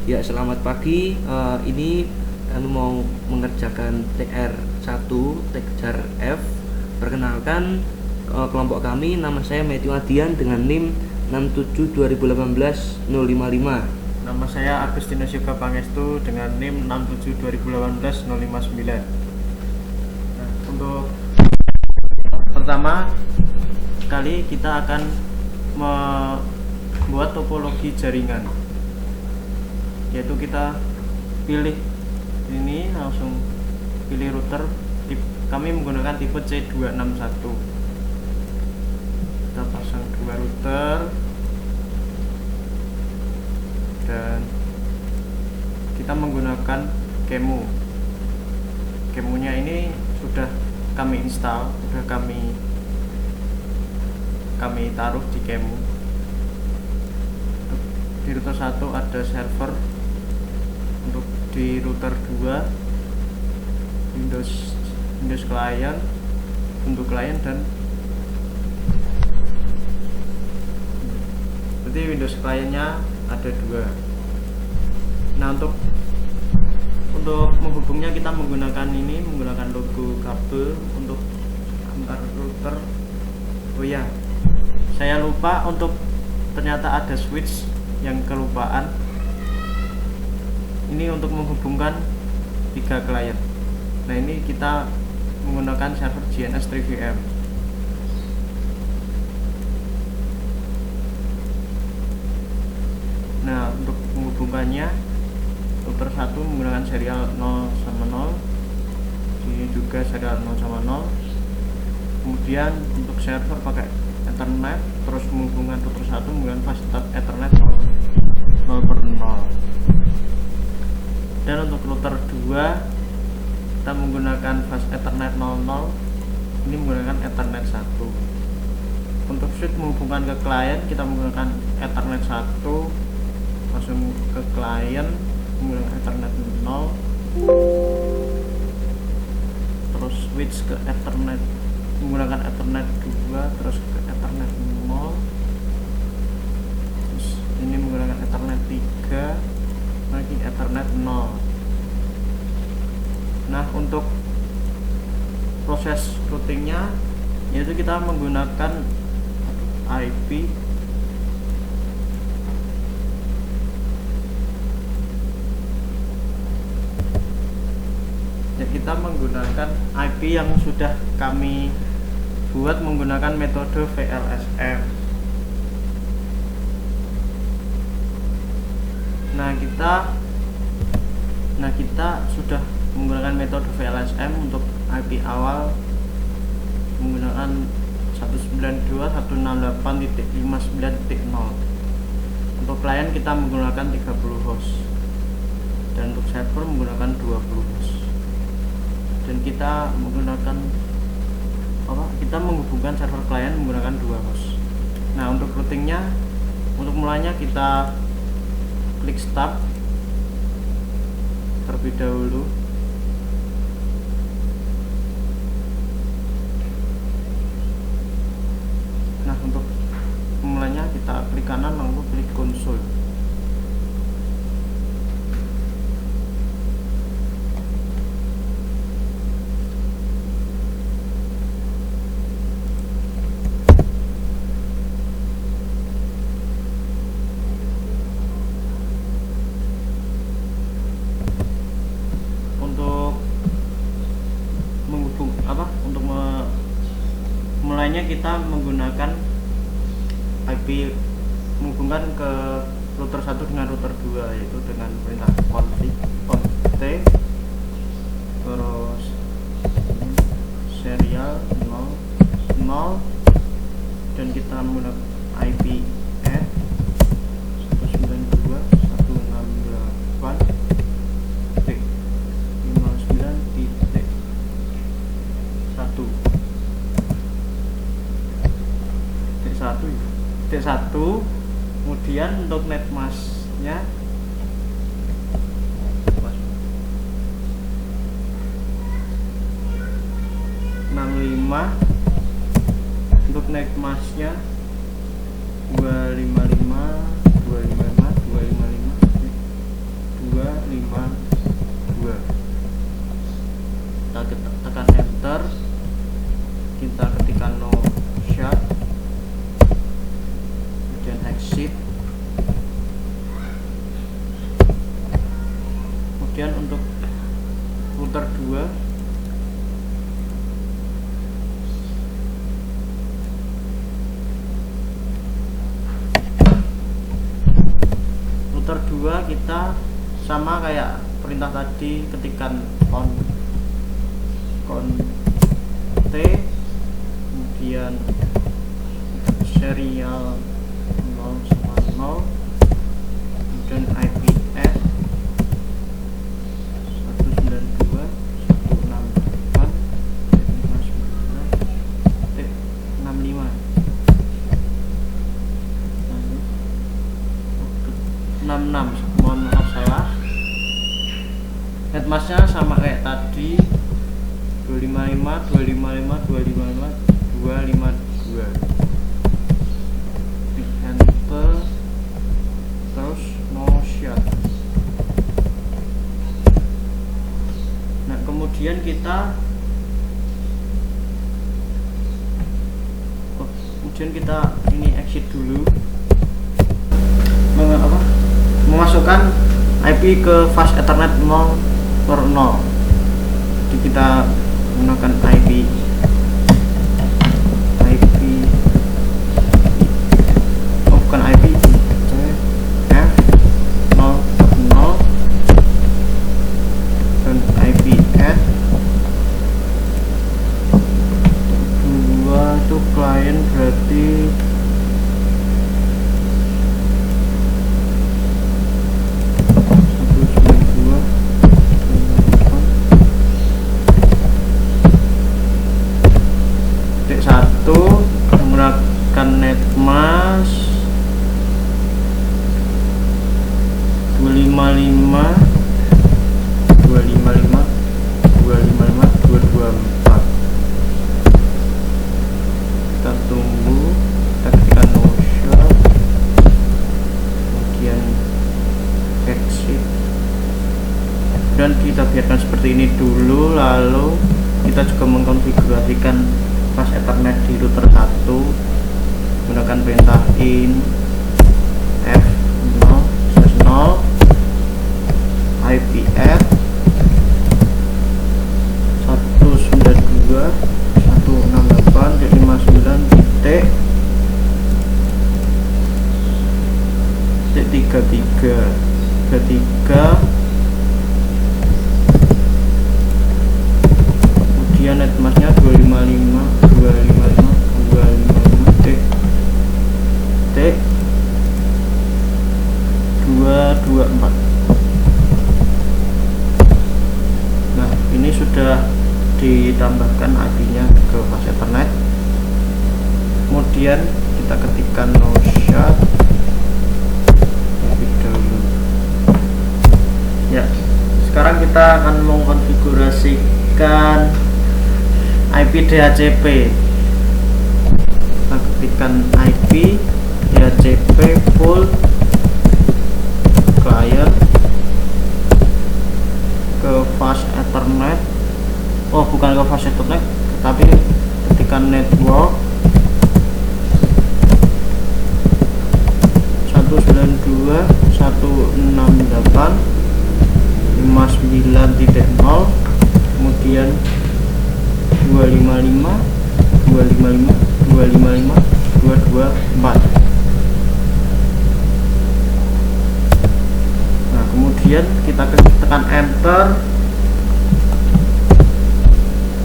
Ya, selamat pagi. Ini kami mau mengerjakan TR1, Tejar F. Perkenalkan, kelompok kami, nama saya Matthew Adian dengan NIM 67 2018 055. Nama saya Agustinus Yoga Pangestu dengan NIM 67 2018 059. Nah, untuk pertama kali kita akan membuat topologi jaringan, yaitu kita pilih ini, langsung pilih router. Kami menggunakan tipe C261. Kita pasang dua router dan kita menggunakan Kemunya ini sudah kami install, sudah kami taruh di Kemu. Di router 1 ada server, untuk di router 2 Windows client, untuk klien, dan berarti Windows kliennya ada dua. Nah, untuk menghubungnya kita menggunakan logo kabel untuk antar router. Oh ya, saya lupa, untuk ternyata ada switch yang kelupaan. Ini untuk menghubungkan 3 klien. Nah, ini kita menggunakan server GNS 3VM. Nah, untuk menghubungkannya, router 1 menggunakan serial 0 sama 0, ini juga serial 0 sama 0. Kemudian untuk server pakai Ethernet, terus menghubungkan router 1 menggunakan fast Ethernet 0/0. Dan untuk router 2 kita menggunakan fast Ethernet 00, ini menggunakan Ethernet 1. Untuk switch menghubungkan ke klien, kita menggunakan Ethernet 1, langsung ke klien menggunakan Ethernet 0, terus switch ke Ethernet menggunakan Ethernet 2, terus ke Ethernet 0, terus ini menggunakan Ethernet 3, lagi Ethernet 0. Nah, untuk proses routingnya, yaitu kita menggunakan IP ya, kita menggunakan IP yang sudah kami buat menggunakan metode VLSM. Nah, kita sudah menggunakan metode VLSM. Untuk IP awal menggunakan 192.168.59.0. Untuk klien kita menggunakan 30 host, dan untuk server menggunakan 20 host. Dan kita menghubungkan server klien menggunakan 2 host. Nah, untuk routingnya, untuk mulanya kita klik start terlebih dahulu. Nah, untuk mulanya kita klik kanan lalu klik konsol. Mulainya kita menggunakan IP menghubungkan ke router 1 dengan router 2, yaitu dengan perintah config t, terus serial 0, dan kita menggunakan IP add 192.168.59.1 T1. Kemudian untuk netmasknya 65, untuk netmasknya 255 255 255. 252. Kita tekan enter, kita ketikkan no shut, kemudian exit. Kemudian untuk router 2 kita sama kayak perintah tadi, ketikkan on T, kemudian serial 0 sama 0, kemudian IP add 192.168.59.65. 66, mohon maaf salah. Netmasknya sama kayak tadi, 255 255 255 252. Di enter, terus no shut. Nah kemudian kita ini exit dulu, memasukkan IP ke fast Ethernet 0 per 0. Jadi kita menggunakan IP bukan IP F 0 per 0 dan IP add 2 itu klien, berarti menggunakan netmask 254. Kita tunggu, kita ketikkan no shut, kemudian exit, dan kita biarkan seperti ini dulu. Lalu kita juga mengkonfigurasikan fast Ethernet di router 1 menggunakan perintah in F0/0 IP add 192.168.59.33. Kemudian netmasknya 255.255.254. Nah ini sudah ditambahkan IP-nya ke fast Ethernet. Kemudian kita ketikkan no shut lebih dahulu. Ya, sekarang kita akan mengkonfigurasikan IP DHCP. Kita ketikkan IP DHCP full client ke fast Ethernet. Oh, bukan ke fast Ethernet, tapi ketikkan network 192.168.59.0, kemudian 255.254. Nah kemudian kita tekan enter,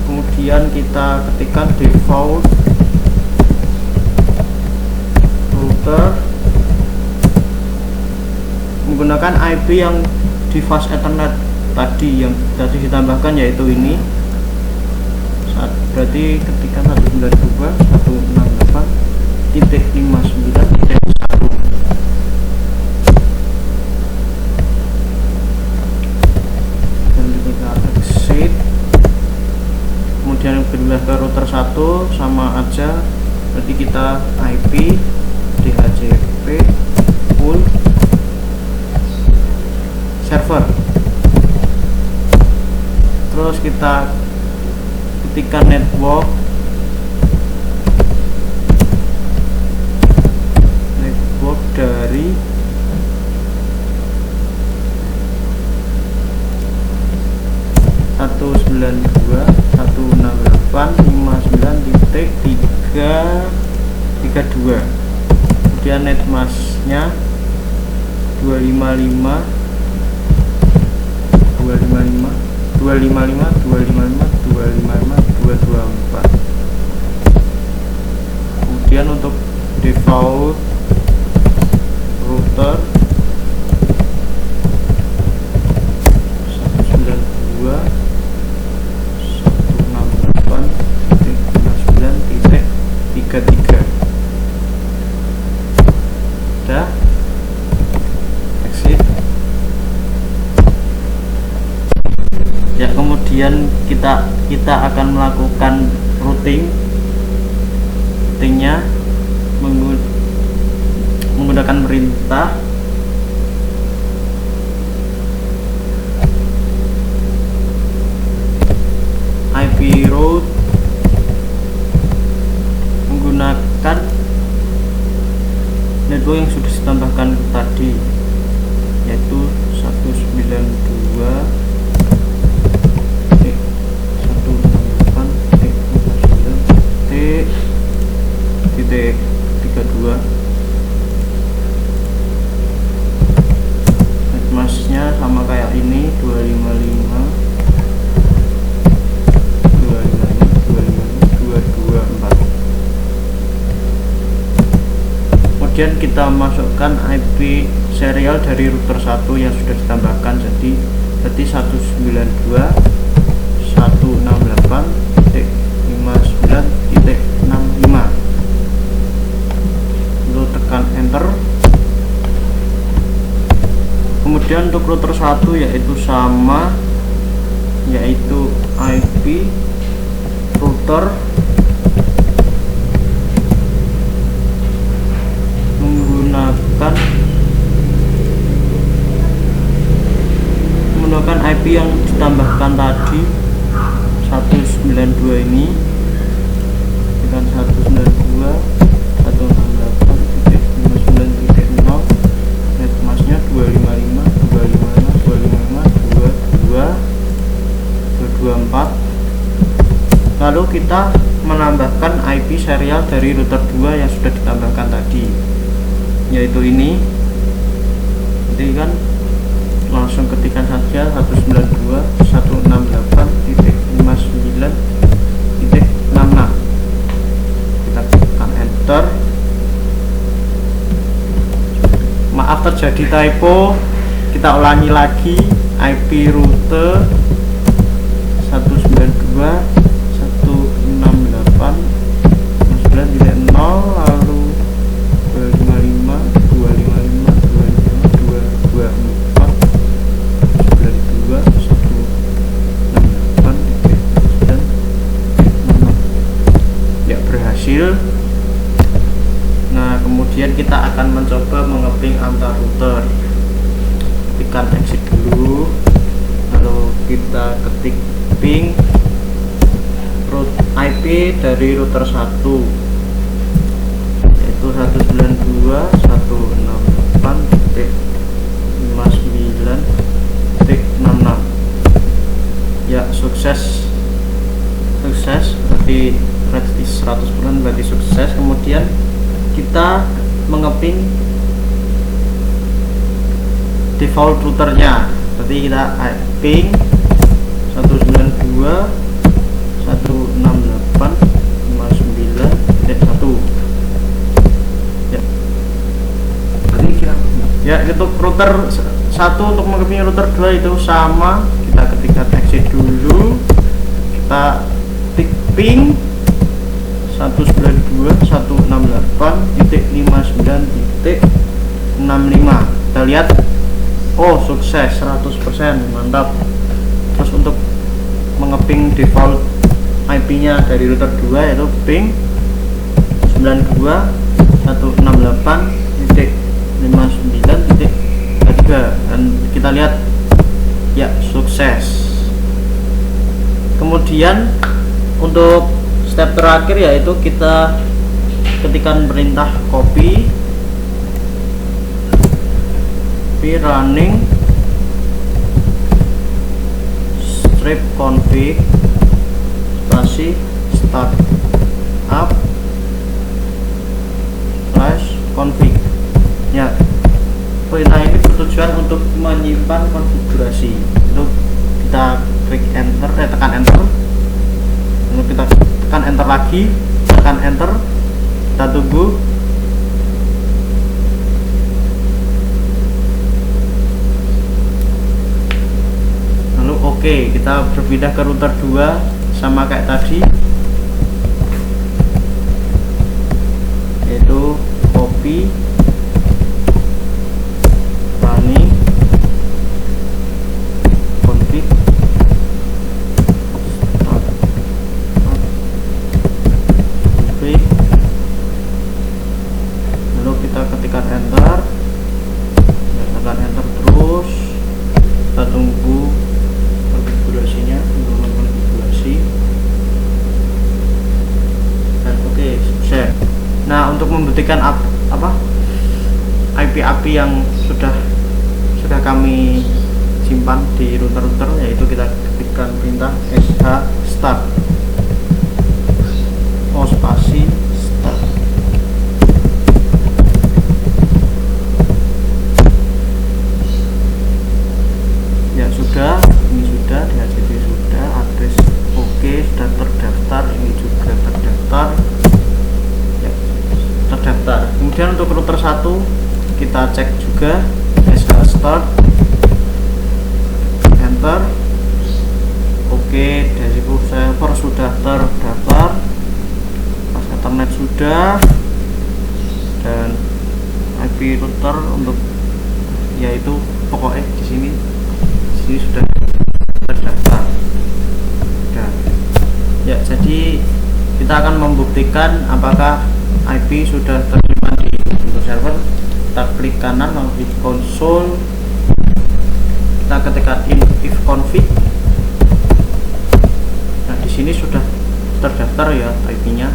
kemudian kita ketikkan default router menggunakan IP yang di fast Ethernet tadi, yang tadi ditambahkan, yaitu ini. Berarti ketika 192.168.59.1 dan kita exit, kemudian pindah ke router 1, sama aja, berarti kita IP DHCP full server kita ketikkan network dari 192.168.59.332, kemudian netmasknya 255, kemudian untuk default router 192.168.59.33. Udah, exit. Ya, kemudian kita akan melakukan routingnya menggunakan perintah IP route menggunakan network yang sudah ditambahkan tadi, yaitu 192.168.59.32. netmasknya sama kayak ini, 255.224. Kemudian kita masukkan IP serial dari router 1 yang sudah ditambahkan, jadi 192.168.59.65. lalu tekan enter. Kemudian untuk router 1 yaitu sama, yaitu IP router menggunakan IP yang ditambahkan tadi 192 ini dengan 192.168.59.0, netmasknya 255.255.224. lalu kita menambahkan IP serial dari router 2 yang sudah ditambahkan tadi, yaitu ini. Jadi kan langsung ketikkan saja 192.168.59.66. kita tekan enter. Maaf terjadi typo, kita ulangi lagi. IP rute 192.168.59.0 lalu 255.254.92.224.168.9. ya, berhasil. Nah, kemudian kita akan mencoba mengeping antar router. Ketikkan exit dulu, lalu kita ketik ping root IP dari router 1, yaitu 192.168.59.66. ya, sukses berarti berarti 100% berarti sukses. Kemudian kita mengeping default routernya, berarti kita ping 192.168.59.1. ya, Berarti kira ya, untuk router 1 untuk mengeping router 2 itu sama. Kita ketikkan exit dulu, kita tik ping 192.168.59.65. kita lihat, oh sukses 100%, mantap. Terus untuk mengeping default IP nya dari router 2 yaitu ping 92.168.59.3, dan kita lihat ya, sukses. kemudian untuk step terakhir yaitu kita ketikkan perintah copy running strip config spasi start up config. Ya, perintah ini bertujuan untuk menyimpan konfigurasi. Itu kita klik enter, tekan enter, lalu kita tekan enter lagi, tekan enter, kita tunggu. Lalu oke, kita berpindah ke router 2 sama kayak tadi, yaitu copy running config config, lalu kita ketikkan enter, tekan enter terus, kita tunggu konfigurasinya, konfigurasi, dan oke, sukses. Nah, untuk membuktikan IP yang sudah kami simpan di router-router, yaitu kita ketikkan perintah sh start spasi start. Ya sudah, ini sudah, DHCP sudah, address oke, sudah terdaftar, ini juga terdaftar. Terdaftar. Kemudian untuk router 1 kita cek juga sh start, enter, oke, DHCP server sudah terdaftar, pas ethernet sudah, dan IP router untuk yaitu pokoknya di sini sudah terdaftar. Dan ya, jadi kita akan membuktikan apakah IP sudah tersimpan di Ubuntu server. Kita klik kanan lalu di konsol, kita ketikkan if config. Nah, di sini sudah terdaftar ya IP-nya.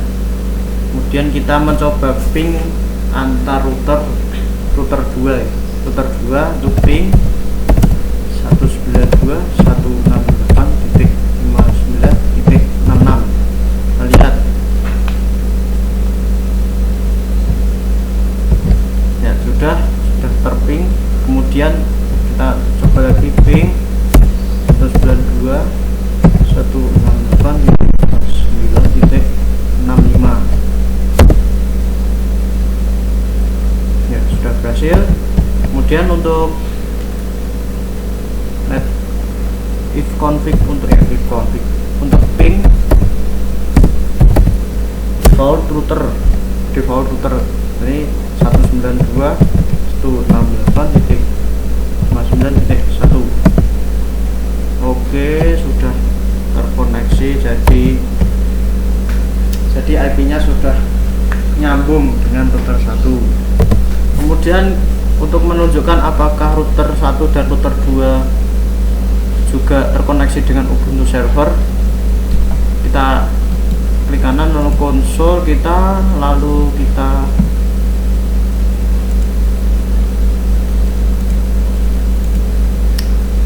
Kemudian kita mencoba ping antar router 2 ya. Router 2 untuk ping 192.168.59.66. Kita lihat. Sudah terping. Kemudian kita coba lagi ping 192.168.9.65. Ya, sudah berhasil. Kemudian untuk if config untuk ping default router ini 192.168.59.1. Oke, sudah terkoneksi, jadi IP-nya sudah nyambung dengan router 1. Kemudian untuk menunjukkan apakah router 1 dan router 2 juga terkoneksi dengan Ubuntu server, kita klik kanan lalu konsol kita, lalu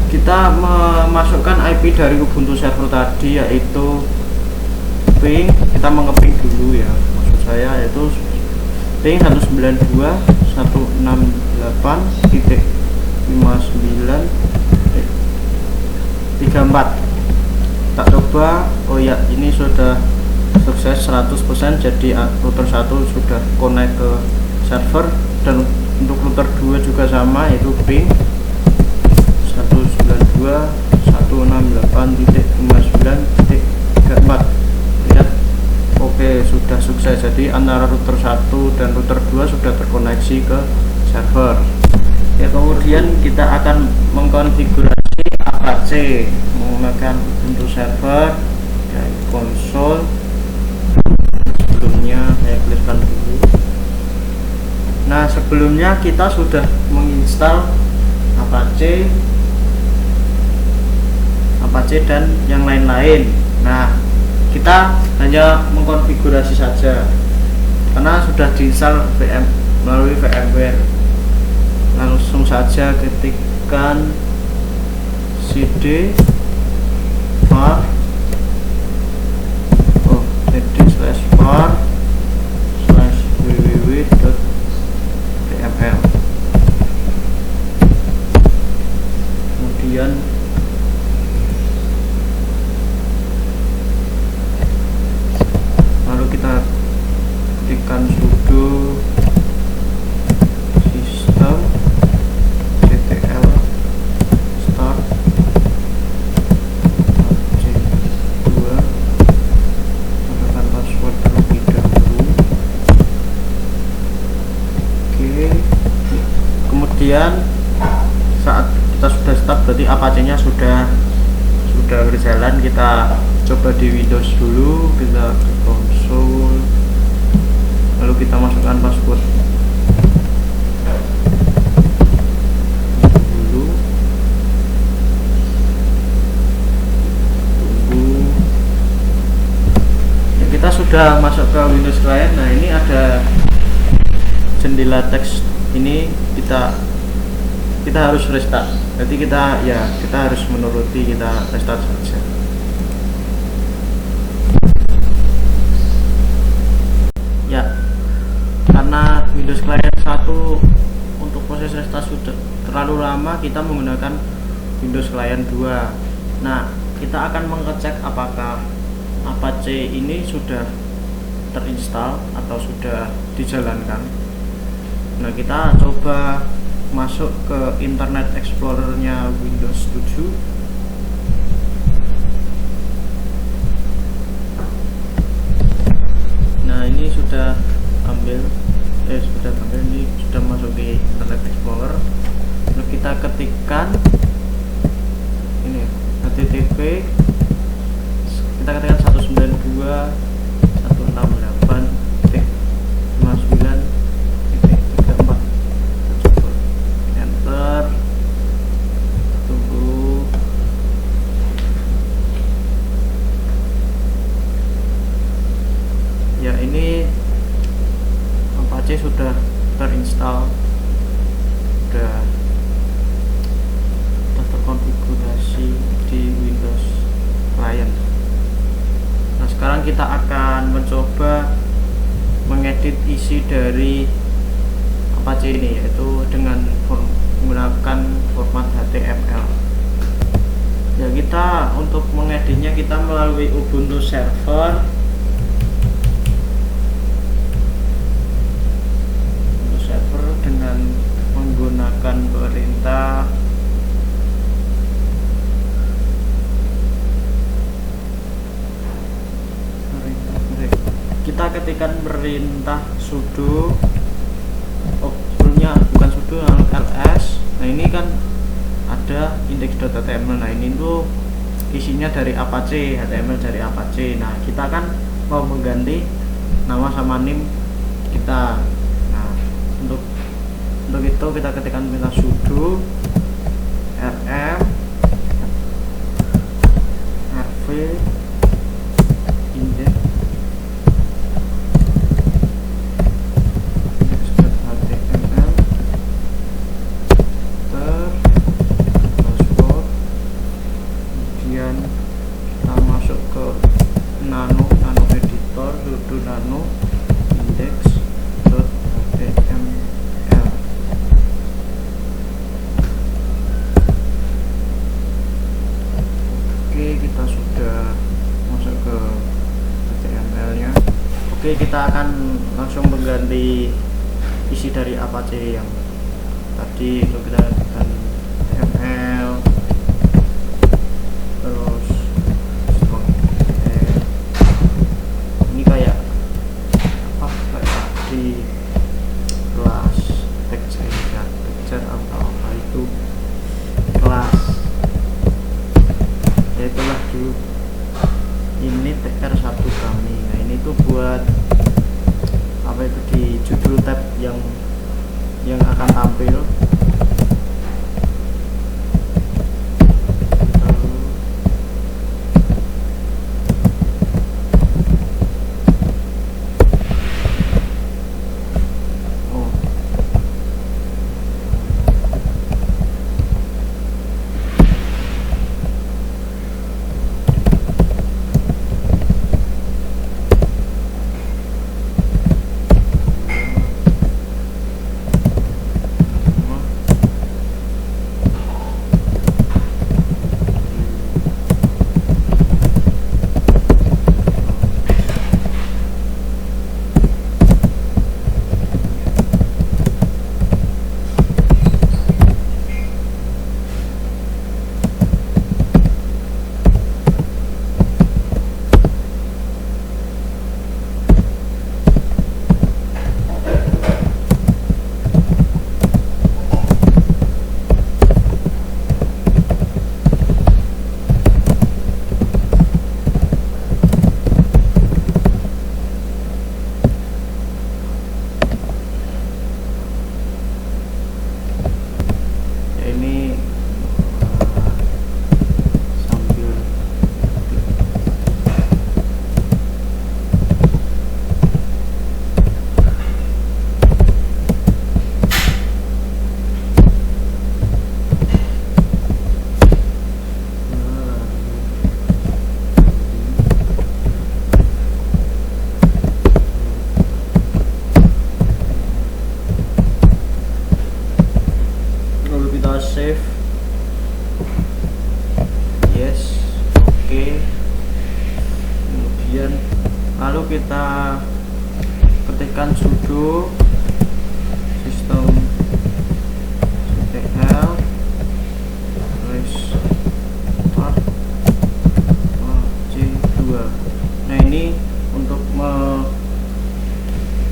kita memasukkan IP dari Ubuntu server tadi, yaitu ping, kita mengeping dulu ya, maksud saya yaitu ping 192.168.59.34. tak coba, oh ya, ini sudah sukses 100%, jadi router 1 sudah connect ke server, dan untuk router 2 juga sama, yaitu ping 192.168.59.34. lihat, oke, sudah sukses. Jadi antara router 1 dan router 2 sudah terkoneksi ke server. Ya, kemudian kita akan mengkonfigurasi Apache menggunakan Ubuntu server ya, konsol. Sebelumnya saya clearkan dulu. Nah, sebelumnya kita sudah menginstal Apache dan yang lain-lain. Nah, kita hanya mengkonfigurasi saja karena sudah diinstal melalui VMware. Langsung saja ketikkan cd var cd/var/www.tml. Kemudian lalu kita ketikkan sudo system ctl start c2, menggunakan password terlebih dahulu. Oke, kemudian saat kita sudah start berarti Apache-nya sudah berjalan. Kita coba di Windows dulu, kita ke konsol, lalu kita masukkan password dulu, tunggu ya. Kita sudah masuk ke Windows Client. Nah, ini ada jendela teks ini, kita harus restart. Jadi kita harus menuruti, kita restart saja. Ya, karena Windows Client 1 untuk proses restart sudah terlalu lama, kita menggunakan Windows Client 2. Nah, kita akan mengecek apakah Apache ini sudah terinstall atau sudah dijalankan. Nah, kita coba masuk ke Internet Explorer-nya Windows 7. Nah, ini sudah tampil ini sudah masuk di Internet Explorer. Lalu kita ketikkan ini http, kita ketikkan 192.168.59.34, enter, tunggu. Ya, ini Apache sudah terinstall, sudah terkonfigurasi di Windows Client. Nah, sekarang kita akan mencoba mengedit isi dari Apache ini, yaitu dengan menggunakan format HTML. Ya, kita untuk mengeditnya kita melalui Ubuntu server. Dengan menggunakan perintah kita ketikkan perintah sudo, sebelumnya bukan sudo, ls. Nah, ini kan ada index.html. Nah, ini tuh isinya dari Apache, HTML dari Apache. Nah, kita kan mau mengganti nama sama nim kita. Nah, untuk itu kita ketikkan perintah sudo rm rv index.html password. Kemudian kita masuk ke nano editor, sudo nano index.html. Kita sudah masuk ke HTML nya. Oke, kita akan langsung mengganti isi dari Apache yang tadi itu. Kita tekan HTML, terus ini kayak di kelas texture atau apa itu kelas, ya itulah dulu. Ini TR1 kami. Nah, ini tuh buat apa itu, di judul tab yang akan tampil. kita ketikkan sudo sistem ctl restart c2. Nah ini untuk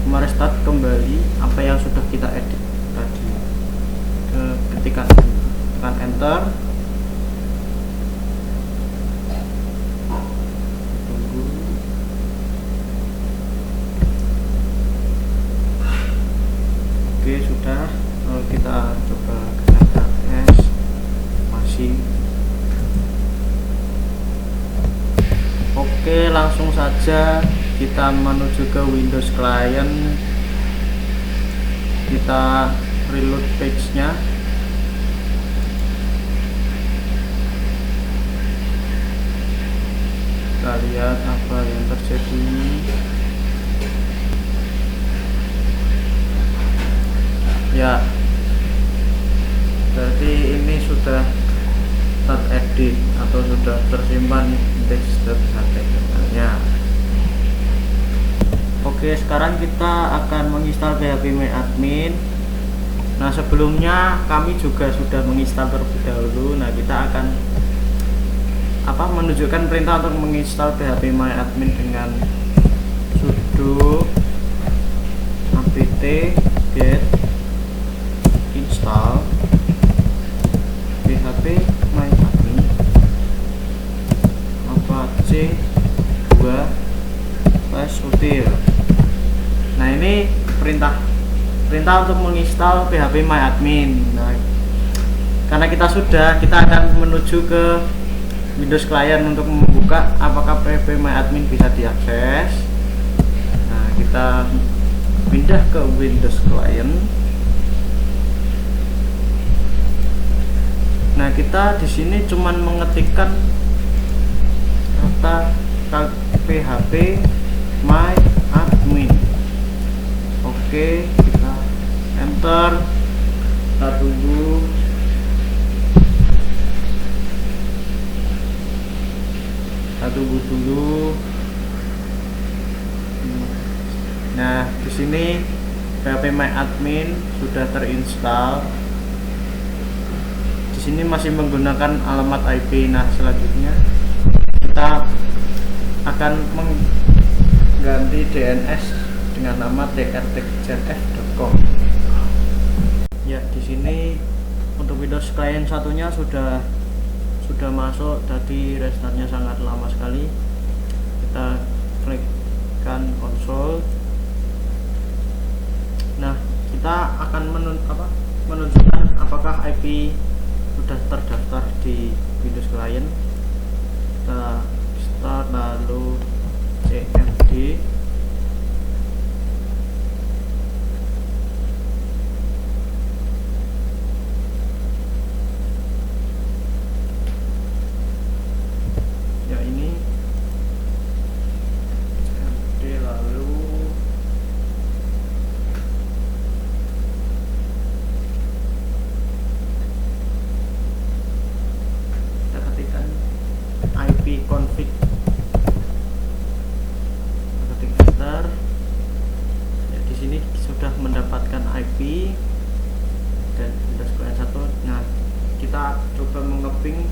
merestart kembali apa yang sudah kita edit tadi. Ketika tekan enter, tunggu. Oke, sudah. Lalu kita coba kenakan S, masih. Oke, langsung saja kita menuju ke Windows Client. Kita reload page-nya. Kita lihat apa yang terjadi. Ya, berarti ini sudah teredit atau sudah tersimpan desktop-nya. Oke, sekarang kita akan menginstal PHP MyAdmin. Nah, sebelumnya kami juga sudah menginstal terlebih dahulu. Nah, kita akan menunjukkan perintah untuk menginstal PHP MyAdmin dengan sudo apt get install PHP MyAdmin apache 2/util. Nah, ini perintah untuk menginstal PHP MyAdmin. Nah, karena kita akan menuju ke Windows Client untuk membuka apakah PHP MyAdmin bisa diakses. Nah, kita pindah ke Windows Client. Nah, kita di sini cuman mengetikkan kata PHP MyAdmin. Oke, kita enter. Kita tunggu. Kita tunggu dulu. Nah, di sini PHP MyAdmin sudah terinstall. Di sini masih menggunakan alamat IP. Nah, selanjutnya kita akan mengganti DNS dengan nama drtechjarf.com. Ya, di sini untuk Windows Client satunya sudah masuk. Tadi restartnya sangat lama sekali. Kita klikkan konsol. Nah, kita akan menunjukkan apakah IP sudah terdaftar di Windows Client. Kita start, lalu cmd. Ya, ini cmd, lalu kita ketikkan ipconfig, ketik enter. Ya, di sini sudah mendapatkan IP dan Windows Client 1. Nah, kita coba mengeping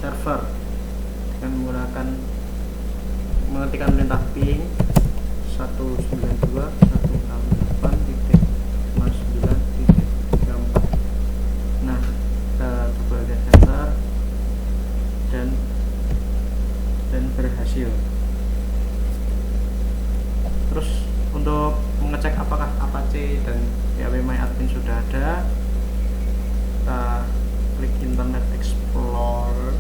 server dengan menggunakan mengetikkan perintah ping 192.168.59.34. Nah, kita coba lihat enter dan berhasil. Terus untuk mengecek apakah Apache dan PHP MyAdmin sudah ada, kita klik Internet Explorer.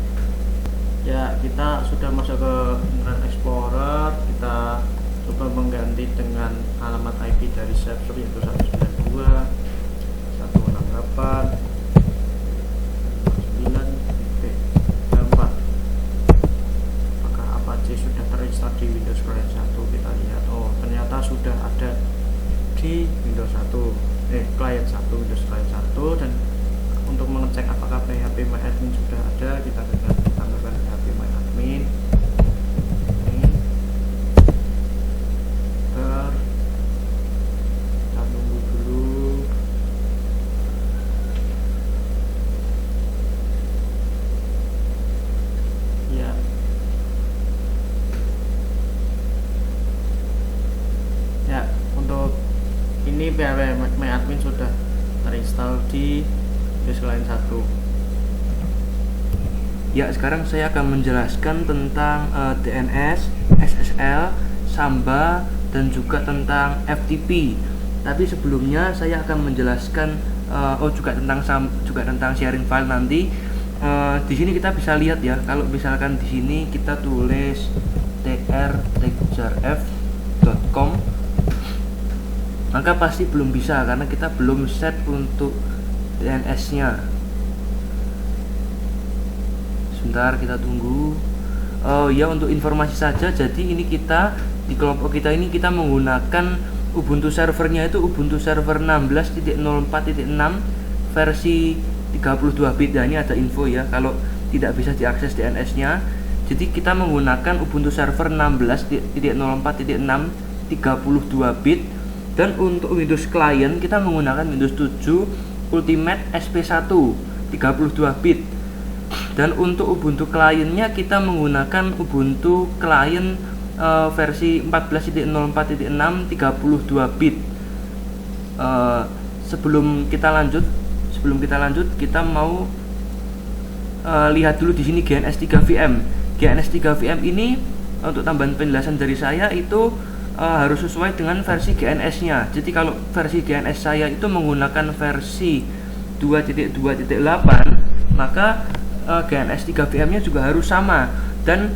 Ya, kita sudah masuk ke Internet Explorer. Kita coba mengganti dengan alamat IP dari server yaitu 192.168.49.4. Apakah Apache sudah terinstall di Windows Client 1? Kita lihat. Oh, ternyata sudah ada di Windows 1, Client 1, Windows Client 1. Dan untuk mengecek apakah PHP MyAdmin sudah ada, kita tambahkan PHP MyAdmin. Ini install di disk lain satu. Ya, sekarang saya akan menjelaskan tentang DNS, SSL, Samba, dan juga tentang FTP. Tapi sebelumnya saya akan menjelaskan juga tentang sharing file nanti. Di sini kita bisa lihat ya, kalau misalkan di sini kita tulis trtechjarf.com, maka pasti belum bisa karena kita belum set untuk DNS-nya. Sebentar, kita tunggu. Oh ya, untuk informasi saja, jadi ini kita di kelompok kita ini kita menggunakan Ubuntu servernya itu Ubuntu server 16.04.6 versi 32 bit. Nah, ini ada info ya kalau tidak bisa diakses DNS-nya. Jadi kita menggunakan Ubuntu server 16.04.6 32 bit, dan untuk Windows client kita menggunakan Windows 7 Ultimate SP1 32 bit. Dan untuk Ubuntu kliennya kita menggunakan Ubuntu client versi 14.04.6 32 bit. Sebelum kita lanjut kita mau lihat dulu di sini GNS3 VM. GNS3 VM ini untuk tambahan penjelasan dari saya itu harus sesuai dengan versi GNS-nya. Jadi kalau versi GNS saya itu menggunakan versi 2.2.8, maka GNS3 VM-nya juga harus sama. Dan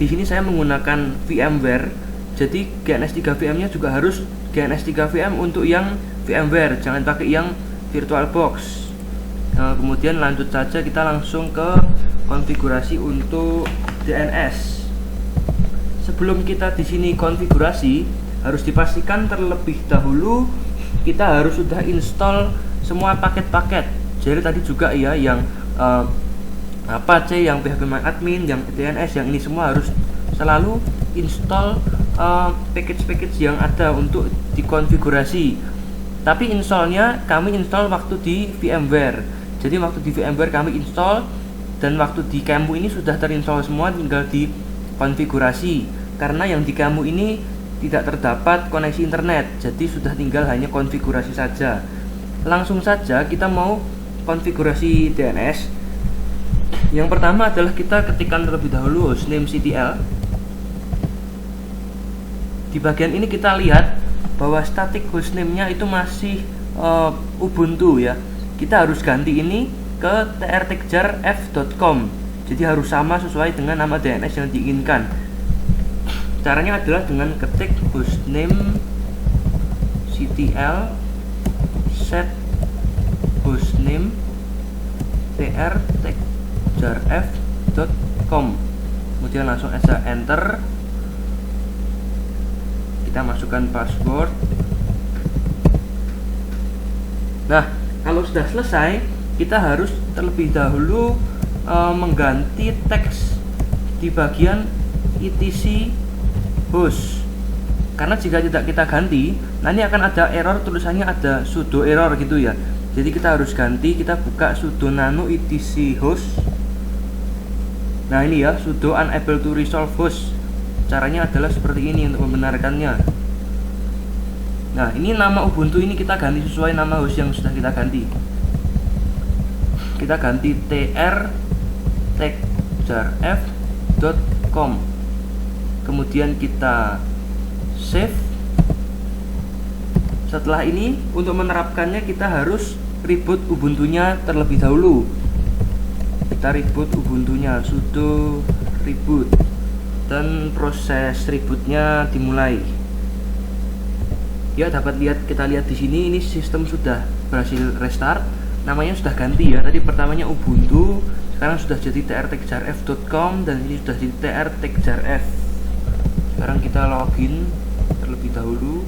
di sini saya menggunakan VMware, jadi GNS3 VM-nya juga harus GNS3 VM untuk yang VMware, jangan pakai yang VirtualBox. Kemudian lanjut saja, kita langsung ke konfigurasi untuk DNS. Sebelum kita di sini konfigurasi, harus dipastikan terlebih dahulu kita harus sudah install semua paket-paket. Jadi tadi juga ya yang Apache, yang phpMyAdmin, yang DNS, yang ini semua harus selalu install package-package yang ada untuk dikonfigurasi. Tapi installnya kami install waktu di VMware. Jadi waktu di VMware kami install, dan waktu di Qemu ini sudah terinstall semua, tinggal dikonfigurasi. Karena yang di Qemu ini tidak terdapat koneksi internet, jadi sudah tinggal hanya konfigurasi saja. Langsung saja kita mau konfigurasi DNS. Yang pertama adalah kita ketikkan terlebih dahulu hostname CTL. Di bagian ini kita lihat bahwa static hostname-nya itu masih Ubuntu ya. Kita harus ganti ini ke trtechjarf.com. Jadi harus sama sesuai dengan nama DNS yang diinginkan. Caranya adalah dengan ketik hostname CTL set hostname trtechjarf.com, kemudian langsung aja enter. Kita masukkan password. Nah, kalau sudah selesai, kita harus terlebih dahulu mengganti teks di bagian etc host, karena jika tidak kita ganti nanti akan ada error, tulisannya ada sudo error gitu ya. Jadi kita harus ganti, kita buka sudo nano etc host. Nah ini ya, sudo unable to resolve host. Caranya adalah seperti ini untuk membenarkannya. Nah ini nama Ubuntu ini kita ganti sesuai nama host yang sudah kita ganti. Kita ganti trtechjarf.com. Kemudian kita save. Setelah ini untuk menerapkannya kita harus reboot Ubuntunya terlebih dahulu. Kita reboot Ubuntunya, sudo reboot, dan proses rebootnya dimulai. Ya, kita lihat di sini, ini sistem sudah berhasil restart. Namanya sudah ganti ya. Tadi pertamanya Ubuntu, sekarang sudah jadi trtechjarf.com, dan ini sudah jadi trtechjarf. Sekarang kita login terlebih dahulu.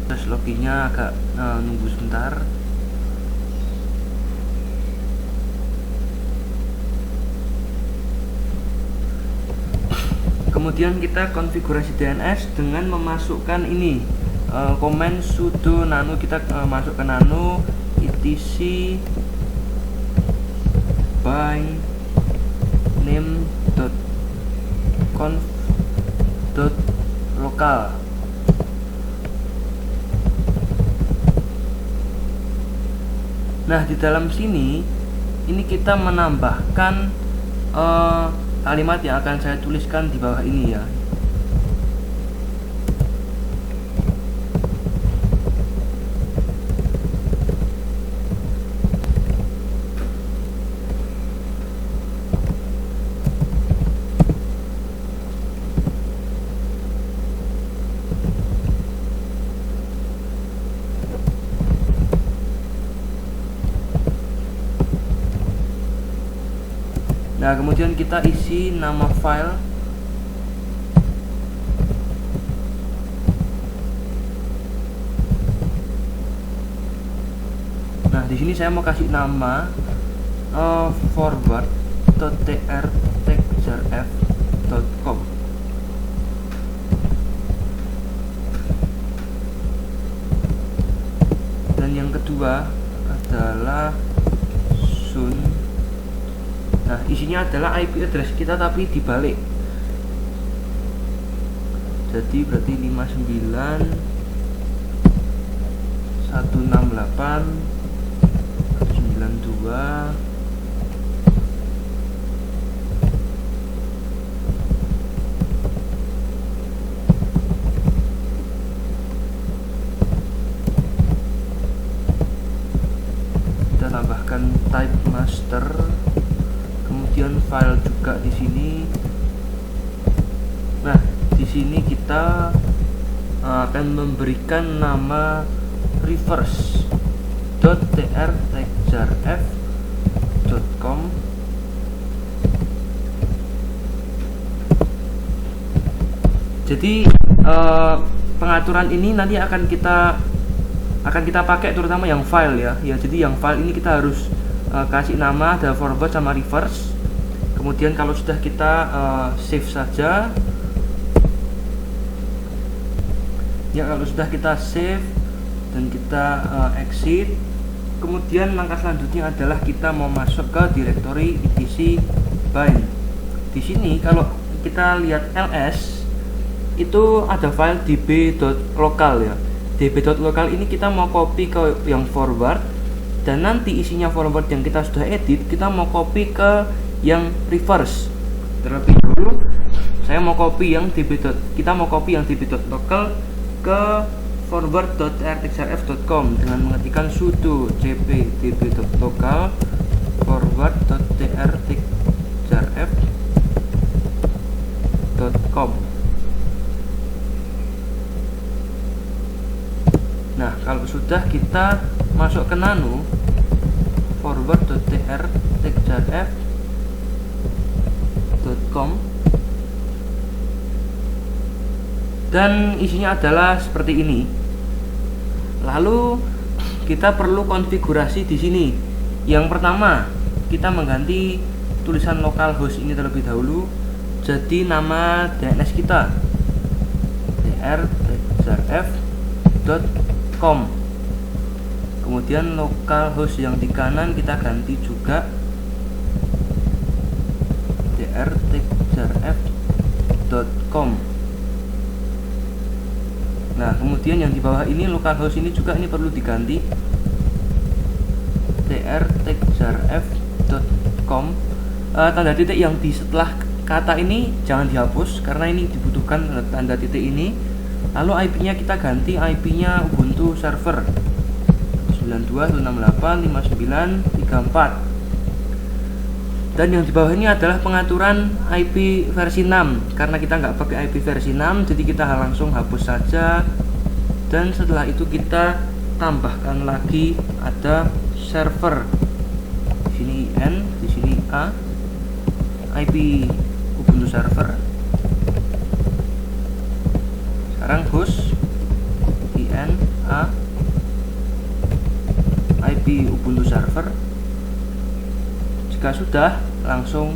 Terus loginnya agak nunggu sebentar. Kemudian kita konfigurasi DNS dengan memasukkan ini komen sudo nano. Kita masuk ke nano etc by name.conf lokal. Nah, di dalam sini ini kita menambahkan kalimat yang akan saya tuliskan di bawah ini ya. Nah, kemudian kita isi nama file. Nah, di sini saya mau kasih nama forward.trtextrf.com. Dan yang kedua adalah sun. Nah, isinya adalah IP address kita tapi dibalik. Jadi berarti 59 168 92 kita tambahkan type master, kemudian file juga di sini. Nah, di sini kita akan memberikan nama reverse.trtextrf.com. Jadi pengaturan ini nanti akan kita pakai terutama yang file ya. Jadi yang file ini kita harus kasih nama, ada forward sama reverse. Kemudian kalau sudah kita save saja ya, kalau sudah kita save dan kita exit, kemudian langkah selanjutnya adalah kita mau masuk ke directory etc bind. Di sini kalau kita lihat ls itu ada file db.local ya. db.local ini kita mau copy ke yang forward, dan nanti isinya forward yang kita sudah edit kita mau copy ke yang reverse. Terlebih dahulu saya mau copy yang db.local ke forward.trtextrf.com dengan mengetikkan sudo cp db.local forward.trtextrf.com. Nah, kalau sudah kita masuk ke nano forward.trtextrf.com dan isinya adalah seperti ini. Lalu kita perlu konfigurasi di sini. Yang pertama, kita mengganti tulisan localhost ini terlebih dahulu jadi nama DNS kita trtextrf.com. Kemudian localhost yang di kanan kita ganti juga trtextrf.com. Nah, kemudian yang di bawah ini localhost ini juga ini perlu diganti trtextrf.com. Tanda titik yang di setelah kata ini jangan dihapus karena ini dibutuhkan tanda titik ini. Lalu IP-nya kita ganti IP-nya Ubuntu server 92.168.59.34. Dan yang di bawah ini adalah pengaturan IP versi 6. Karena kita nggak pakai IP versi 6, jadi kita langsung hapus saja. Dan setelah itu kita tambahkan lagi ada server. Di sini IN, di sini A, IP Ubuntu server. Sekarang host IN A, IP Ubuntu server. Jika sudah, langsung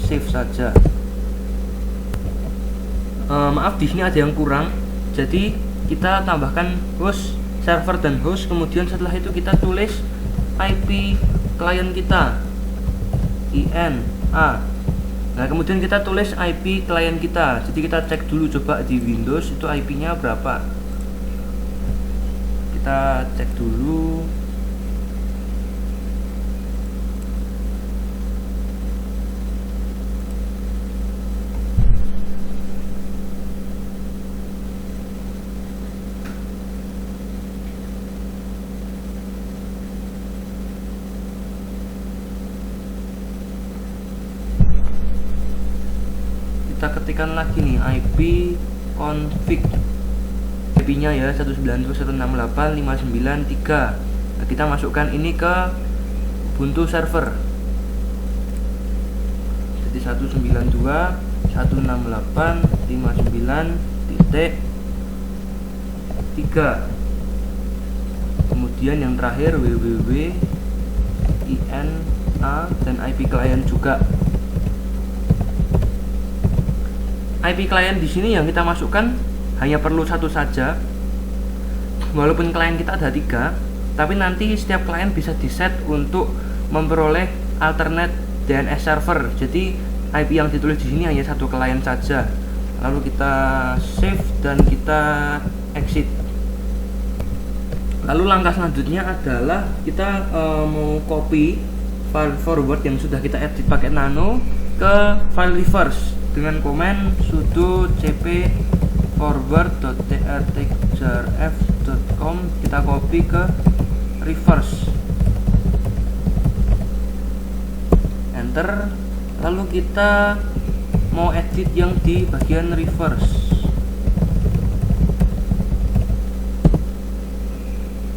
save saja. Maaf, di sini ada yang kurang. Jadi kita tambahkan host, server dan host. Kemudian setelah itu kita tulis IP klien kita IN A, Nah, kemudian kita tulis IP klien kita. Jadi kita cek dulu coba di Windows itu IP-nya berapa. Kita cek dulu. Kita ketikkan lagi nih IP config, IP-nya ya 192.168.593. Nah, kita masukkan ini ke Ubuntu server. Jadi 192.168.59.3. Kemudian yang terakhir www.ina dan IP klien juga. IP klien di sini yang kita masukkan hanya perlu satu saja. Walaupun klien kita ada 3, tapi nanti setiap klien bisa diset untuk memperoleh alternate DNS server. Jadi IP yang ditulis di sini hanya satu klien saja. Lalu kita save dan kita exit. Lalu langkah selanjutnya adalah kita mau copy file forward yang sudah kita edit pakai nano ke file reverse dengan komen sudo cp forward.trtexjarf.com. kita copy ke reverse, enter. Lalu kita mau edit yang di bagian reverse.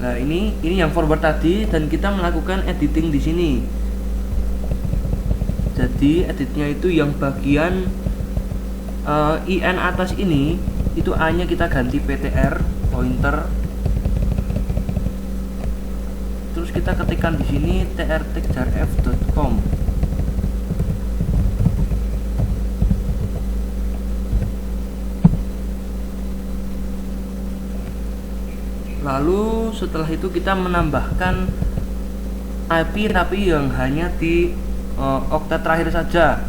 Nah, ini yang forward tadi dan kita melakukan editing di sini. Jadi editnya itu yang bagian IN atas ini, itu A-nya kita ganti PTR pointer. Terus kita ketikkan di sini trtexjarf.com. Lalu setelah itu kita menambahkan IP tapi yang hanya di oktet terakhir saja.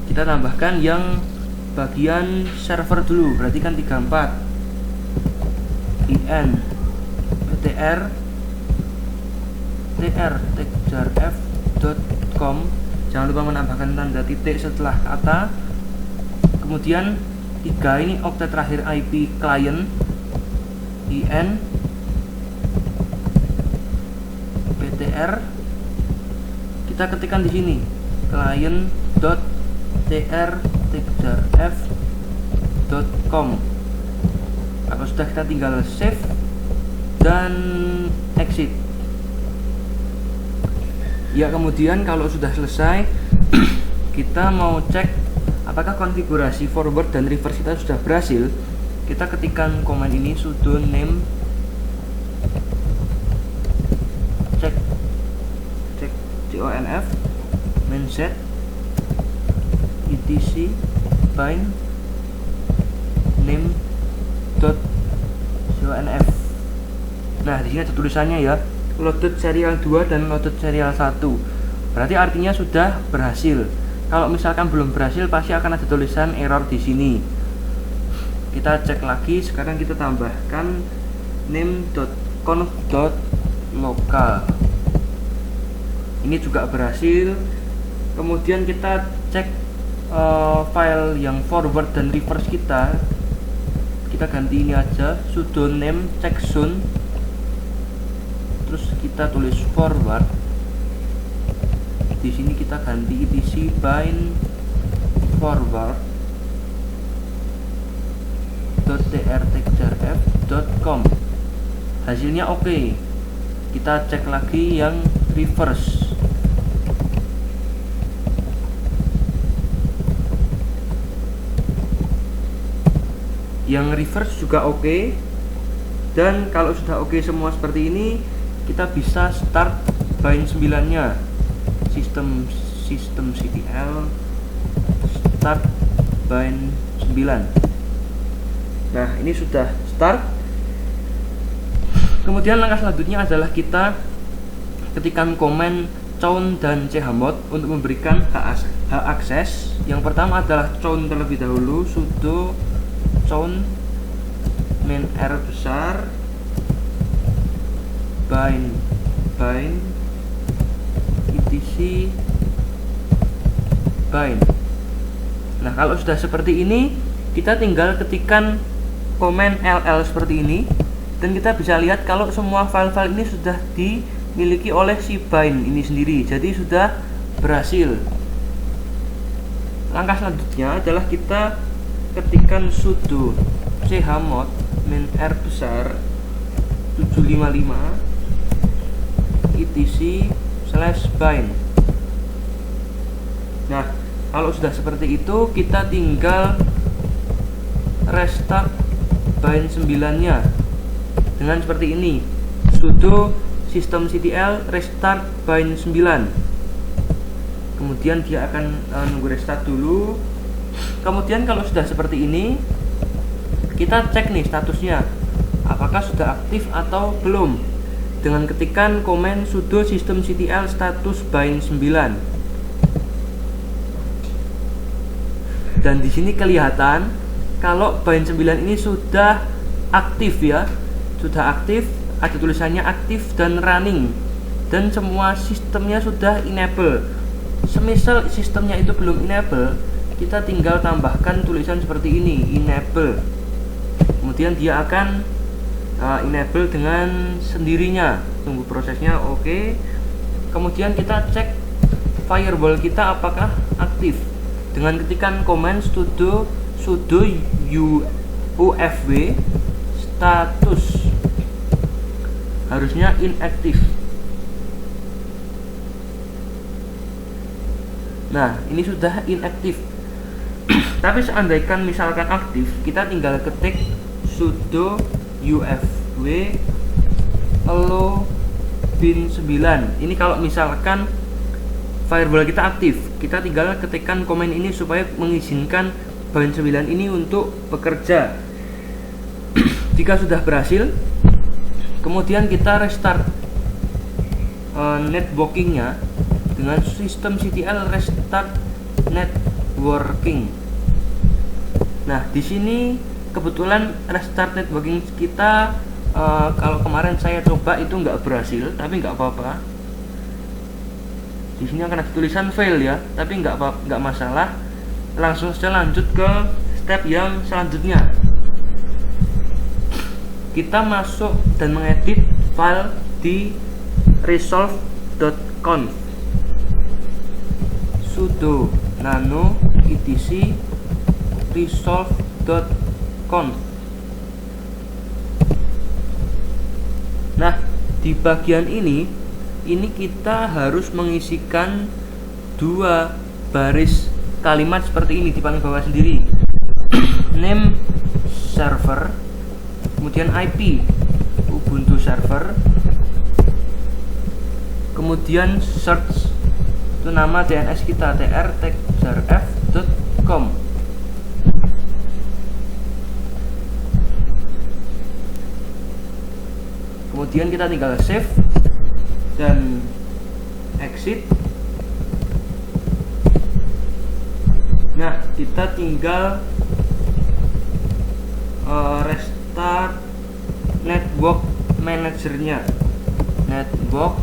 Kita tambahkan yang bagian server dulu, berarti kan 34 IN PTR trtexjarf.com. Jangan lupa menambahkan tanda titik setelah kata. Kemudian 3 ini oktet terakhir IP klien IN PTR. Kita ketikkan di sini client.trtexjarf.com. Kalau sudah, kita tinggal save dan exit. Ya, kemudian kalau sudah selesai kita mau cek apakah konfigurasi forward dan reverse kita sudah berhasil. Kita ketikkan command ini sudo name check conf mainset etc bind name.conf. Nah, di sini ada tulisannya ya, loaded serial 2 dan loaded serial 1. Berarti artinya sudah berhasil. Kalau misalkan belum berhasil, pasti akan ada tulisan error di sini. Kita cek lagi. Sekarang kita tambahkan name.conf.local. Ini juga berhasil. Kemudian kita cek file yang forward dan reverse kita. Kita ganti ini aja, sudo name checkzone. Terus kita tulis forward. Di sini kita ganti etc bind forward .trtexjarf.com. Hasilnya oke. Kita cek lagi yang reverse. Yang reverse juga oke. Dan kalau sudah oke semua seperti ini, kita bisa start bind 9-nya. Sistem CTL start bind 9. Nah, ini sudah start. Kemudian langkah selanjutnya adalah kita ketikkan komen chown dan chmod untuk memberikan hak akses. Yang pertama adalah chown terlebih dahulu, sudo chown main R besar bind etc bind. Nah, kalau sudah seperti ini, kita tinggal ketikkan komen ll seperti ini, dan kita bisa lihat kalau semua file-file ini sudah dimiliki oleh si bind ini sendiri. Jadi sudah berhasil. Langkah selanjutnya adalah kita ketikkan sudo chmod min R besar 755 etc/bind. Nah, kalau sudah seperti itu, kita tinggal restart bind 9-nya dengan seperti ini, sudo systemctl restart bind 9. Kemudian dia akan nunggu restart dulu. Kemudian kalau sudah seperti ini, kita cek nih statusnya apakah sudah aktif atau belum dengan ketikan komen sudo systemctl status bind 9. Dan di sini kelihatan kalau bind 9 ini sudah aktif ya, sudah aktif, ada tulisannya aktif dan running, dan semua sistemnya sudah enable. Semisal sistemnya itu belum enable, kita tinggal tambahkan tulisan seperti ini, enable. Kemudian dia akan enable dengan sendirinya. Tunggu prosesnya, oke. Kemudian kita cek firewall kita apakah aktif dengan ketikan komen sudo ufw status, harusnya inactive. Nah, ini sudah inactive. Tapi seandainya misalkan aktif, kita tinggal ketik sudo ufw allow bin 9. Ini kalau misalkan firewall kita aktif, kita tinggal ketikkan komen ini supaya mengizinkan bind 9 ini untuk bekerja. Jika sudah berhasil, kemudian kita restart networkingnya dengan systemctl restart networking. Nah, di sini kebetulan restart networking kita kalau kemarin saya coba itu nggak berhasil, tapi nggak apa-apa. Di sini akan ada tulisan fail ya, tapi nggak masalah. Langsung saja lanjut ke step yang selanjutnya. Kita masuk dan mengedit file di resolve.conf. Sudo nano etc resolve.conf. Nah, di bagian ini kita harus mengisikan 2 baris kalimat seperti ini di paling bawah sendiri. Name server, kemudian IP Ubuntu server, kemudian search itu nama DNS kita trtexrf.com. Kemudian kita tinggal save dan exit. Nah, kita tinggal restart network managernya. Network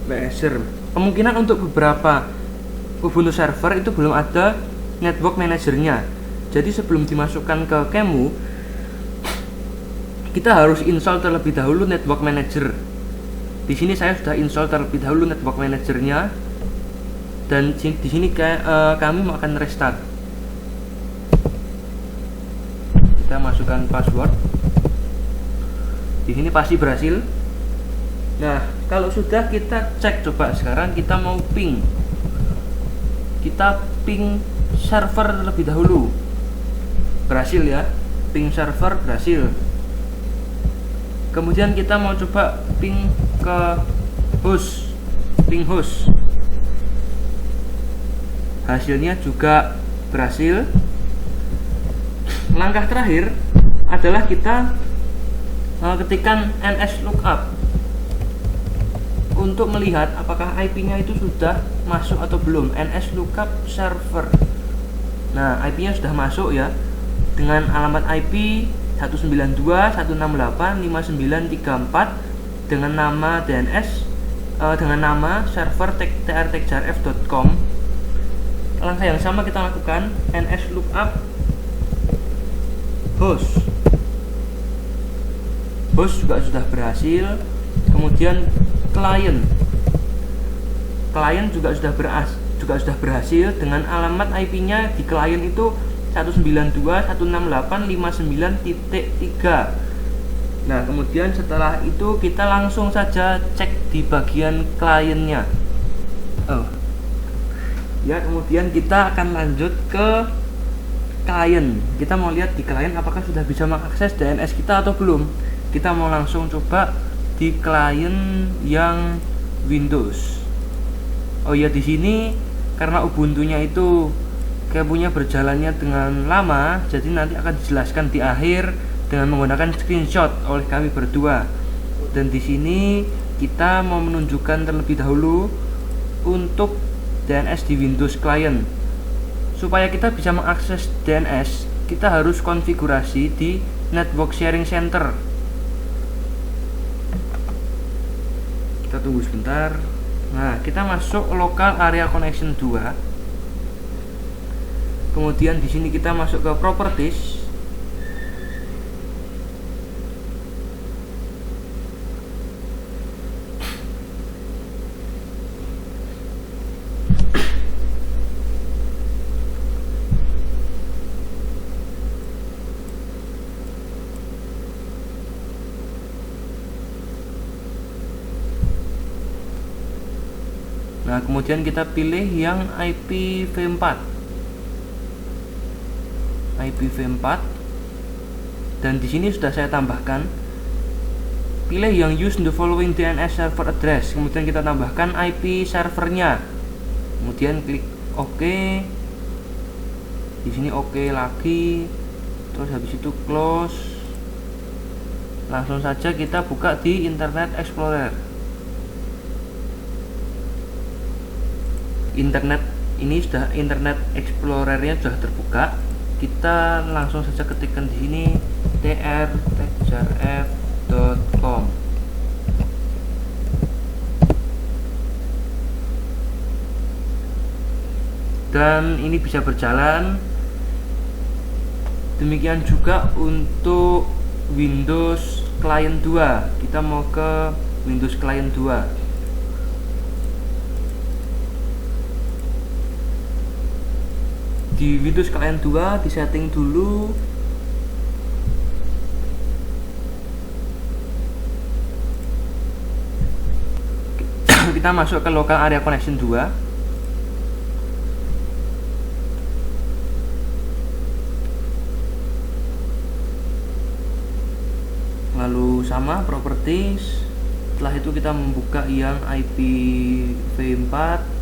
manager. Kemungkinan untuk beberapa Ubuntu server itu belum ada network managernya. Jadi sebelum dimasukkan ke QEMU, kita harus install terlebih dahulu network manager. Di sini saya sudah install terlebih dahulu network managernya, dan di sini kami mau akan restart. Kita masukkan password. Di sini pasti berhasil. Nah, kalau sudah kita cek, coba sekarang kita mau ping. Kita ping server terlebih dahulu. Berhasil ya. Ping server berhasil. Kemudian kita mau coba ping ke host. Ping host. Hasilnya juga berhasil. Langkah terakhir adalah kita ketikkan ns lookup. untuk melihat apakah IP-nya itu sudah masuk atau belum, nslookup server. Nah, IP-nya sudah masuk ya, dengan alamat IP 192.168.5934 dengan nama DNS, dengan nama server trtechjarf.com. Langkah yang sama kita lakukan, nslookup host. Host juga sudah berhasil. Kemudian klien juga sudah berhasil dengan alamat IP-nya di klien itu 192.168.59.3. Nah, kemudian setelah itu kita langsung saja cek di bagian kliennya. Kemudian kita akan lanjut ke klien. Kita mau lihat di klien apakah sudah bisa mengakses DNS kita atau belum. Kita mau langsung coba di klien yang Windows. Di sini karena Ubuntu-nya itu punya berjalannya dengan lama, jadi nanti akan dijelaskan di akhir dengan menggunakan screenshot oleh kami berdua. Dan di sini kita mau menunjukkan terlebih dahulu untuk DNS di Windows Client. Supaya kita bisa mengakses DNS, kita harus konfigurasi di Network Sharing Center. Kita tunggu sebentar. Nah, kita masuk local area connection 2. Kemudian di sini kita masuk ke properties. Nah, kemudian kita pilih yang IPv4. Dan di sini sudah saya tambahkan. Pilih yang use the following DNS server address. Kemudian kita tambahkan IP servernya. Kemudian klik OK. Di sini OK lagi. Terus habis itu close. Langsung saja kita buka di Internet Explorer. Internet Explorer-nya sudah terbuka. Kita langsung saja ketikkan di sini trtechjarf.com. Dan ini bisa berjalan. Demikian juga untuk Windows Client 2. Kita mau ke Windows Client 2. Di Windows Client 2 disetting dulu kita masuk ke local area connection 2. Lalu sama properties. Setelah itu kita membuka yang IPv4.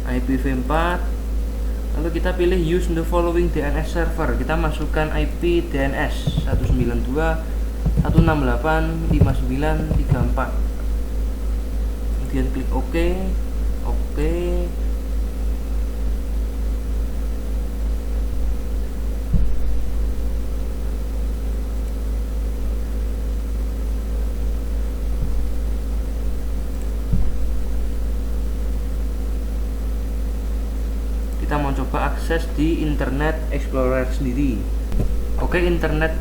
IPv4, lalu kita pilih use the following DNS server. Kita masukkan IP DNS 192.168.5934. Kemudian klik OK. Kita mau coba akses di Internet Explorer sendiri. Internet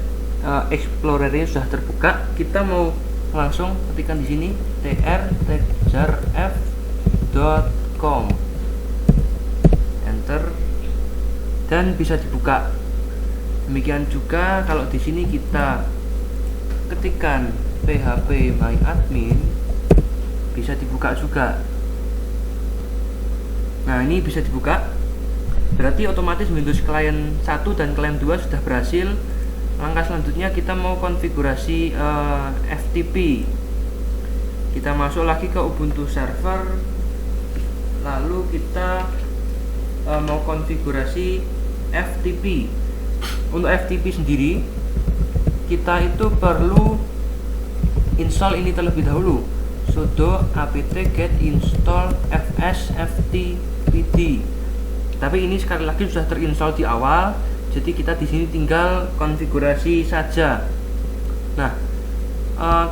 Explorer-nya sudah terbuka. Kita mau langsung ketikkan di sini trtechjarf.com. Enter dan bisa dibuka. Demikian juga kalau di sini kita ketikkan phpMyAdmin, bisa dibuka juga. Nah, ini bisa dibuka. Berarti otomatis Windows Client 1 dan Client 2 sudah berhasil. Langkah selanjutnya kita mau konfigurasi FTP. Kita masuk lagi ke Ubuntu server. Lalu kita mau konfigurasi FTP. Untuk FTP sendiri kita itu perlu install ini terlebih dahulu, sudo apt-get install fsftpd. Tapi ini sekali lagi sudah terinstall di awal, jadi kita di sini tinggal konfigurasi saja. Nah,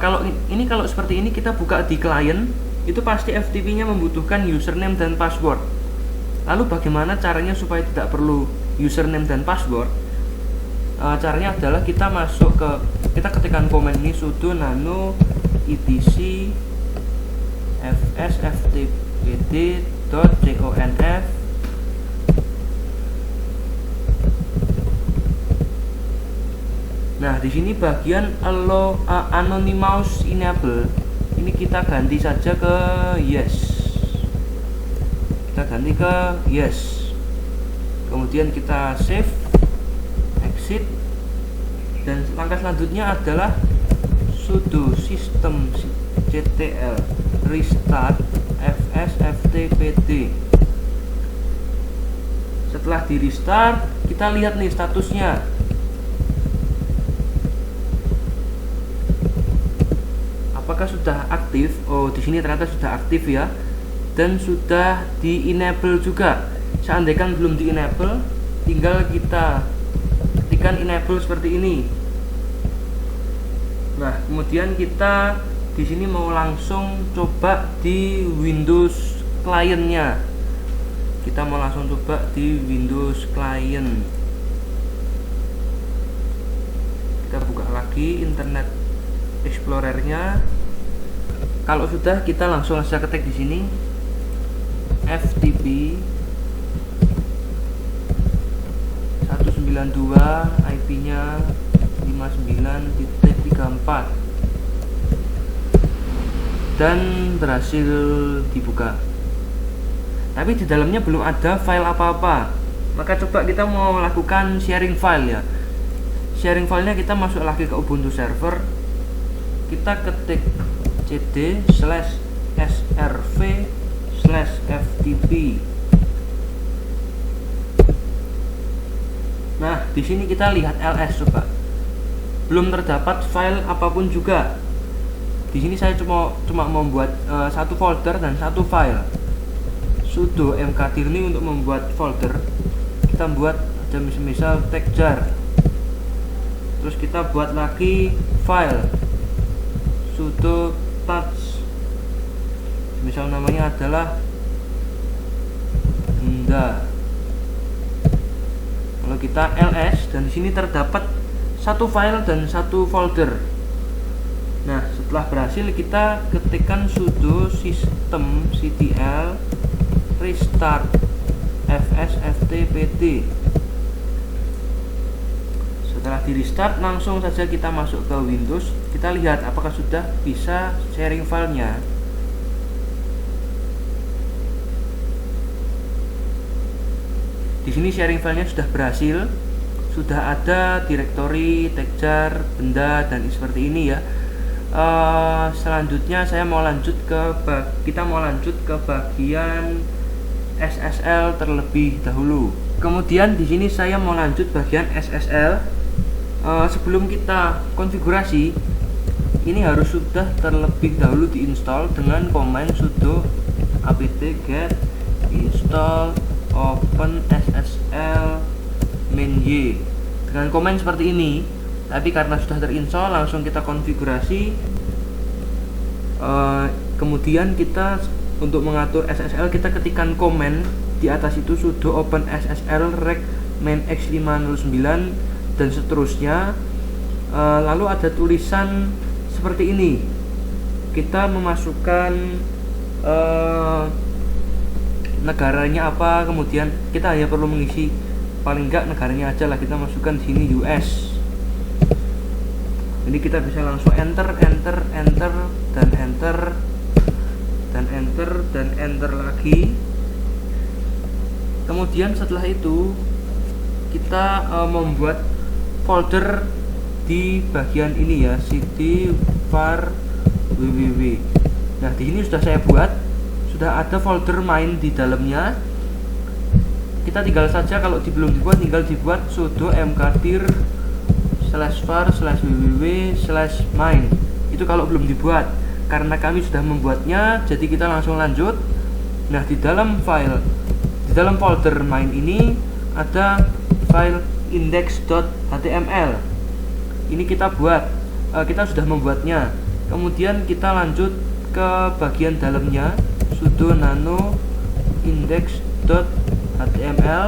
kalau seperti ini kita buka di klien, itu pasti FTP-nya membutuhkan username dan password. Lalu bagaimana caranya supaya tidak perlu username dan password? Caranya adalah kita ketikkan komen ini sudo nano etc fsftpd.conf. Nah, di sini bagian allow anonymous enable ini kita ganti saja ke yes. Kita ganti ke yes. Kemudian kita save, exit, dan langkah selanjutnya adalah sudo systemctl restart fsftpd. Setelah di restart, kita lihat nih statusnya. Apakah sudah aktif? Oh, di sini ternyata sudah aktif ya, dan sudah di enable juga. Seandainya belum di enable, tinggal kita ketikkan enable seperti ini. Nah, kemudian kita di sini mau langsung coba di Windows client-nya. Kita mau langsung coba di Windows client. Kita buka lagi Internet Explorer-nya. Kalau sudah, kita langsung saja ketik di sini FTP 192, IP-nya 59.34, dan berhasil dibuka. Tapi di dalamnya belum ada file apa-apa. Maka coba kita mau lakukan sharing file ya. Sharing filenya kita masuk lagi ke Ubuntu server. Kita ketik cd/srv/ftp. Nah, di sini kita lihat ls coba. Belum terdapat file apapun juga. Di sini saya cuma membuat satu folder dan satu file. Sudo mkdirni untuk membuat folder. Kita buat ada misal textjar. Terus kita buat lagi file. Sudo touch. Misal namanya adalah benda. Kalau kita ls, dan di sini terdapat satu file dan satu folder. Nah, setelah berhasil kita ketikkan sudo systemctl restart fsftpd. Setelah di restart, langsung saja kita masuk ke Windows. Kita lihat apakah sudah bisa sharing filenya. Di sini sharing filenya sudah berhasil. Sudah ada direktori, textjar, benda, dan seperti ini ya. Selanjutnya kita mau lanjut ke bagian SSL terlebih dahulu. Kemudian di sini saya mau lanjut bagian SSL. Sebelum kita konfigurasi, ini harus sudah terlebih dahulu diinstal dengan komen sudo apt-get install OpenSSL main-y dengan komen seperti ini. Tapi karena sudah terinstall, langsung kita konfigurasi. Kemudian kita untuk mengatur SSL, kita ketikkan komen di atas itu sudo OpenSSL rec main x509 dan seterusnya. Lalu ada tulisan seperti ini. Kita memasukkan negaranya apa, kemudian kita hanya perlu mengisi paling enggak negaranya aja lah. Kita masukkan di sini US. Jadi kita bisa langsung enter dan enter lagi. Kemudian setelah itu kita membuat folder di bagian ini ya, cd var www. Nah, di sini sudah saya buat, sudah ada folder main di dalamnya. kita tinggal saja, kalau belum dibuat tinggal dibuat sudo mkdir /var/www/main. Itu kalau belum dibuat. Karena kami sudah membuatnya, jadi kita langsung lanjut. Nah, di dalam folder main ini ada file index.html. Ini kita buat, kita sudah membuatnya. Kemudian kita lanjut ke bagian dalamnya, sudo nano index.html,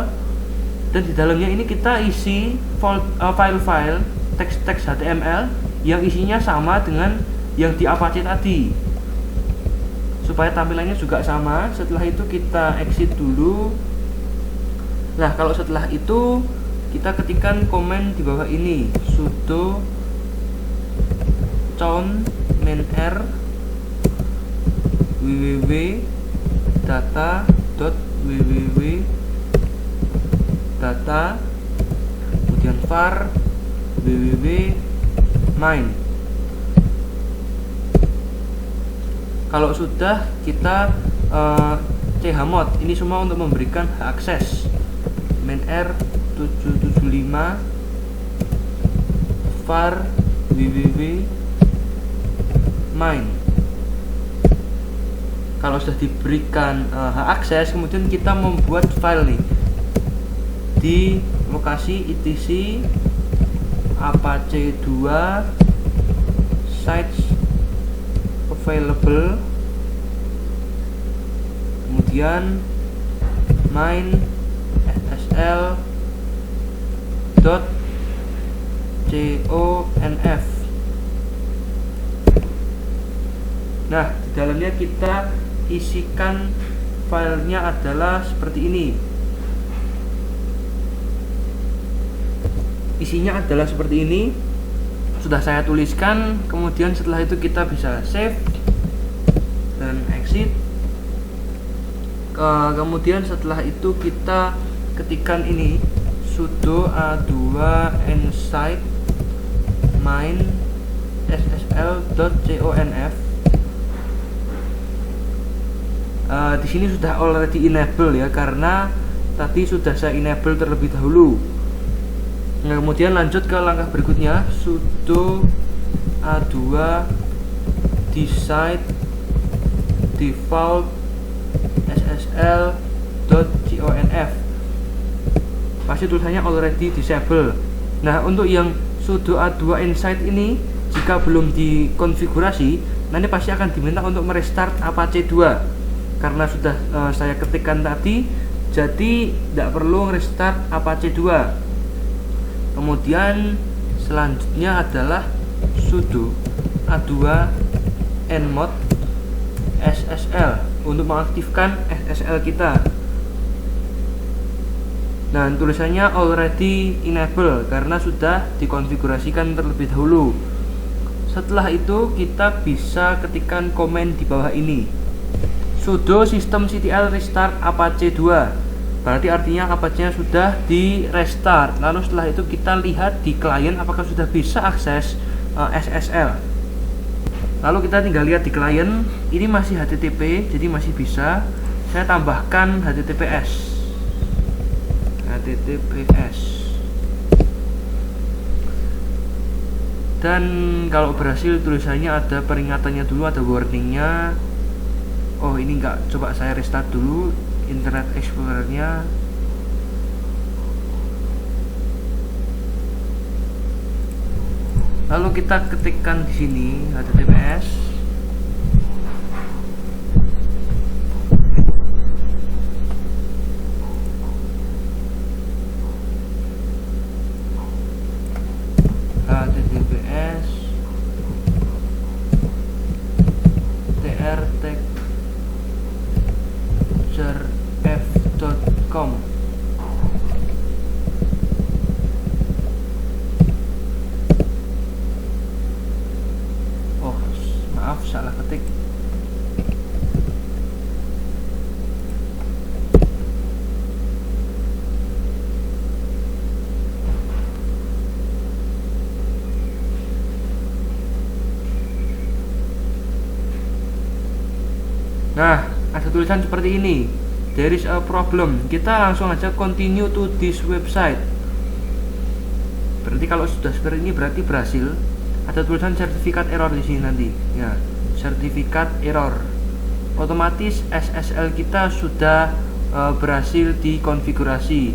dan di dalamnya ini kita isi file-file teks-teks HTML yang isinya sama dengan yang di Apache tadi, supaya tampilannya juga sama. Setelah itu kita exit dulu. Nah, kalau setelah itu kita ketikkan komen di bawah ini, sudo chown main.r www.data.www.data, kemudian var www.main. Kalau sudah, kita chmod. Ini semua untuk memberikan hak akses. main.r 775 var www.main. Kalau sudah diberikan hak akses, kemudian kita membuat file nih di lokasi etc apache 2 sites available, kemudian main ssl.conf. Nah, di dalamnya kita isikan filenya adalah seperti ini. Isinya adalah seperti ini. Sudah saya tuliskan. Kemudian setelah itu kita bisa save dan exit. Kemudian setelah itu kita ketikkan ini, sudo a2 insight main ssl.conf. Di sini sudah already enable ya, karena tadi sudah saya enable terlebih dahulu. Nah, kemudian lanjut ke langkah berikutnya, sudo a2 decide default ssl.conf. Pasti tulisannya already disable. Nah, untuk yang sudo a2 insight ini, jika belum dikonfigurasi, nanti pasti akan diminta untuk merestart Apache 2. Karena sudah saya ketikkan tadi, jadi tidak perlu restart Apache 2. Kemudian selanjutnya adalah sudo a2 nmod ssl untuk mengaktifkan SSL kita. Nah, tulisannya already enable karena sudah dikonfigurasikan terlebih dahulu. Setelah itu kita bisa ketikkan komen di bawah ini, sudo systemctl restart apache 2. Berarti artinya Apache-nya sudah di restart. Lalu setelah itu kita lihat di klien apakah sudah bisa akses SSL. Lalu kita tinggal lihat di klien, ini masih HTTP, jadi masih bisa. Saya tambahkan HTTPS. Dan kalau berhasil, tulisannya ada peringatannya dulu, ada warningnya. Oh, ini enggak, coba saya restart dulu Internet Explorer-nya. Lalu kita ketikkan di sini HTTPS. HTTPS trtexturf.com. Oh, maaf, salah ketik. Nah, ada tulisan seperti ini. there is a problem, kita langsung aja continue to this website. Berarti kalau sudah seperti ini berarti berhasil. Ada tulisan sertifikat error di sini nanti ya, sertifikat error. Otomatis SSL kita sudah berhasil dikonfigurasi.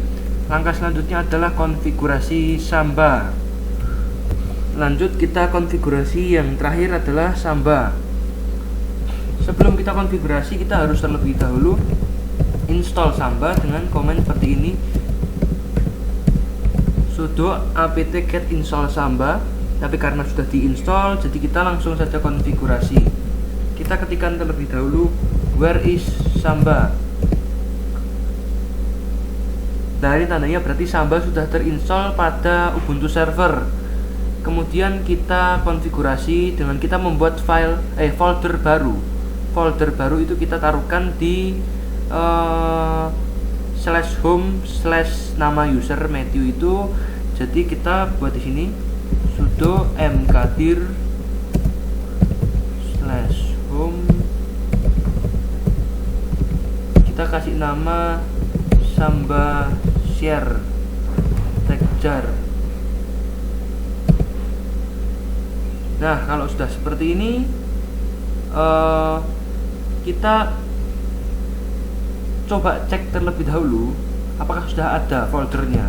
Langkah selanjutnya adalah konfigurasi Samba. Lanjut, kita konfigurasi yang terakhir adalah Samba. Sebelum kita konfigurasi, kita harus terlebih dahulu install Samba dengan komen seperti ini, sudo apt-get install Samba. Tapi karena sudah diinstal, jadi kita langsung saja konfigurasi. Kita ketikkan terlebih dahulu where is Samba. Nah, ini tandanya berarti Samba sudah terinstall pada Ubuntu server. Kemudian kita konfigurasi dengan kita membuat folder baru. Folder baru itu kita taruhkan di /home/nama user Matthew itu. Jadi kita buat di sini sudo mkdir/home, kita kasih nama Samba share tekjar. Nah, kalau sudah seperti ini kita coba cek terlebih dahulu apakah sudah ada foldernya.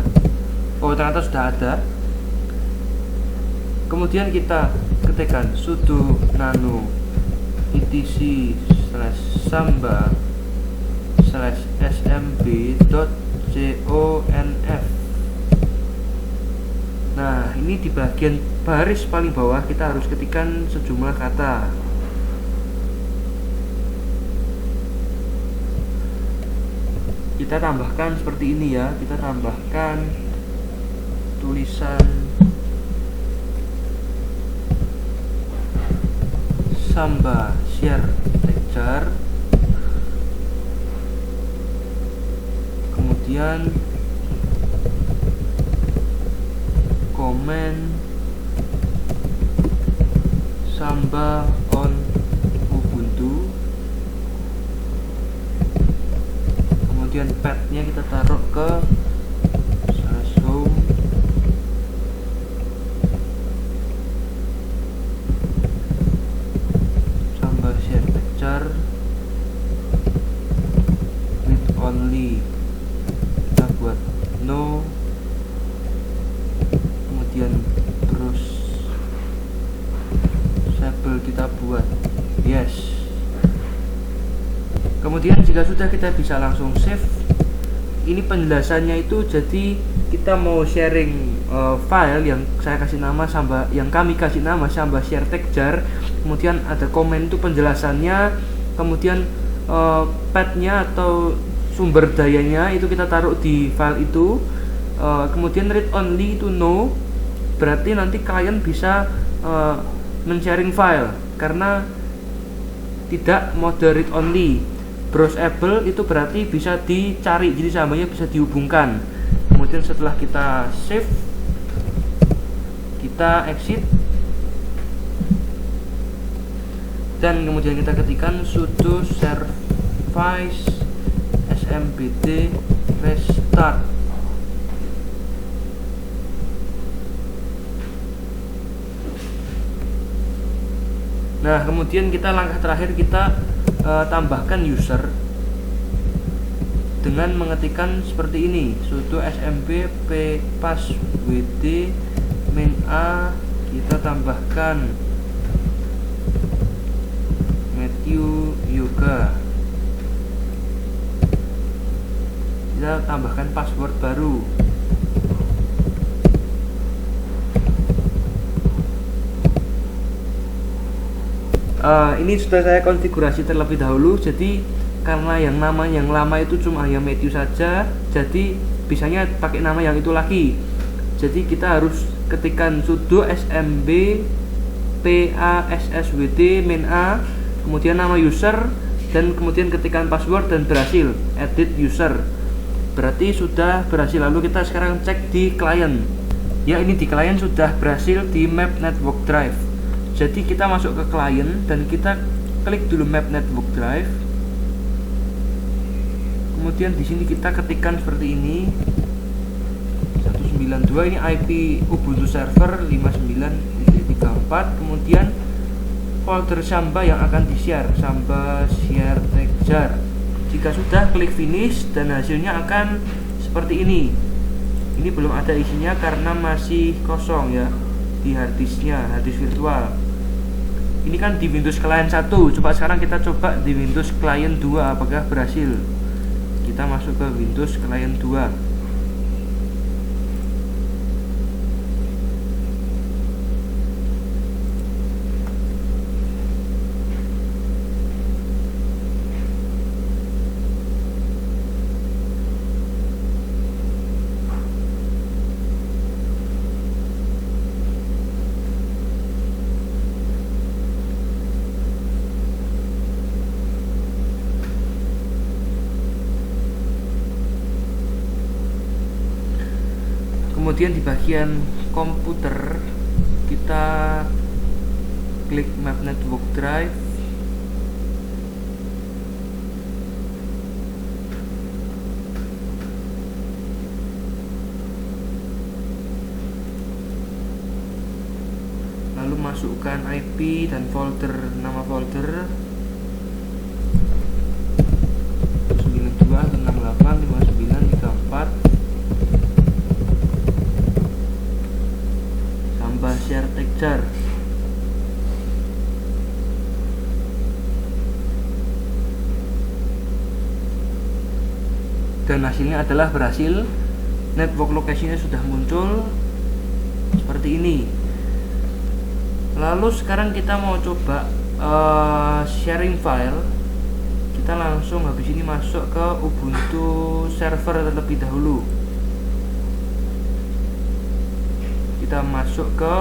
Oh, ternyata sudah ada. Kemudian kita ketikkan sudo nano etc/samba/smb.conf. Nah, ini di bagian baris paling bawah kita harus ketikkan sejumlah kata. Kita tambahkan seperti ini ya, kita tambahkan tulisan Samba share tekjar, kemudian komen Samba on Ubuntu, kemudian path-nya kita taruh ke /home, Samba share tekjar, read only kita buat no, kemudian terus disable kita buat yes. Kemudian jika sudah, kita bisa langsung save. Ini penjelasannya itu, jadi kita mau sharing file yang saya kasih nama Samba, yang kami kasih nama Samba share tekjar. Kemudian ada komen itu penjelasannya, kemudian path-nya atau sumber dayanya itu kita taruh di file itu. Kemudian read only itu no, berarti nanti klien bisa men-sharing file karena tidak mode read only. Browsable itu berarti bisa dicari, jadi sambanya bisa dihubungkan. Kemudian setelah kita save, kita exit, dan kemudian kita ketikkan sudo service smbd restart. Nah, kemudian kita langkah terakhir, kita tambahkan user dengan mengetikkan seperti ini, sudo smb passwd main a, kita tambahkan Matthew Yoga, kita tambahkan password baru. Ini sudah saya konfigurasi terlebih dahulu. Jadi karena yang nama yang lama itu cuma hanya Matthew saja, jadi bisanya pakai nama yang itu lagi. Jadi kita harus ketikkan sudo smb passwd main a, kemudian nama user, dan kemudian ketikkan password dan berhasil edit user. Berarti sudah berhasil. Lalu kita sekarang cek di klien. Ya, ini di klien sudah berhasil di map network drive. Jadi kita masuk ke klien dan kita klik dulu map network drive. Kemudian di sini kita ketikkan seperti ini 192, ini IP Ubuntu server 59.34. Kemudian folder Samba yang akan di-share, Samba share texture. Jika sudah, klik finish dan hasilnya akan seperti ini. Ini belum ada isinya karena masih kosong ya di harddisknya, harddisk virtual. Ini kan di Windows Client 1. Coba sekarang kita coba di Windows Client 2 apakah berhasil. Kita masuk ke Windows Client 2. Kemudian di bagian komputer kita klik Map Network Drive. Lalu masukkan IP dan folder, nama folder 92.68.59.34 Samba share texture. Dan hasilnya adalah berhasil. Network location-nya sudah muncul seperti ini. Lalu sekarang kita mau coba sharing file. Kita langsung habis ini masuk ke Ubuntu server terlebih dahulu. Kita masuk ke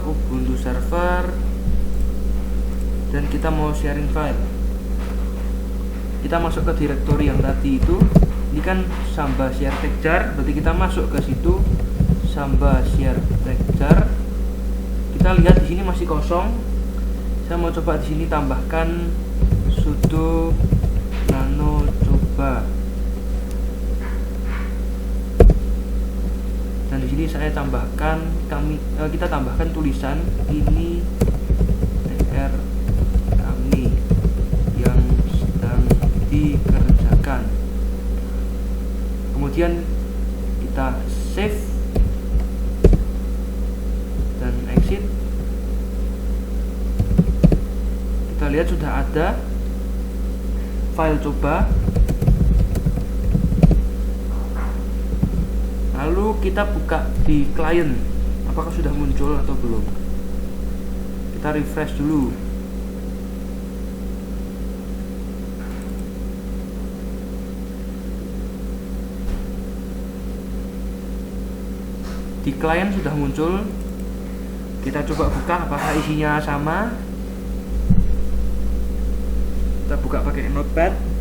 Ubuntu server dan kita mau sharing file. Kita masuk ke direktori yang tadi itu. Ini kan Samba share texture, berarti kita masuk ke situ, Samba share texture. Kita lihat di sini masih kosong. Saya mau coba di sini tambahkan sudo nano coba. Dan di sini saya tambahkan, kita tambahkan tulisan ini TR kami yang sedang dikerjakan. Kemudian kita save dan exit. Kita lihat sudah ada file coba. Lalu kita buka di client, apakah sudah muncul atau belum. Kita refresh dulu. Di client sudah muncul. Kita coba buka apakah isinya sama. Kita buka pakai notepad.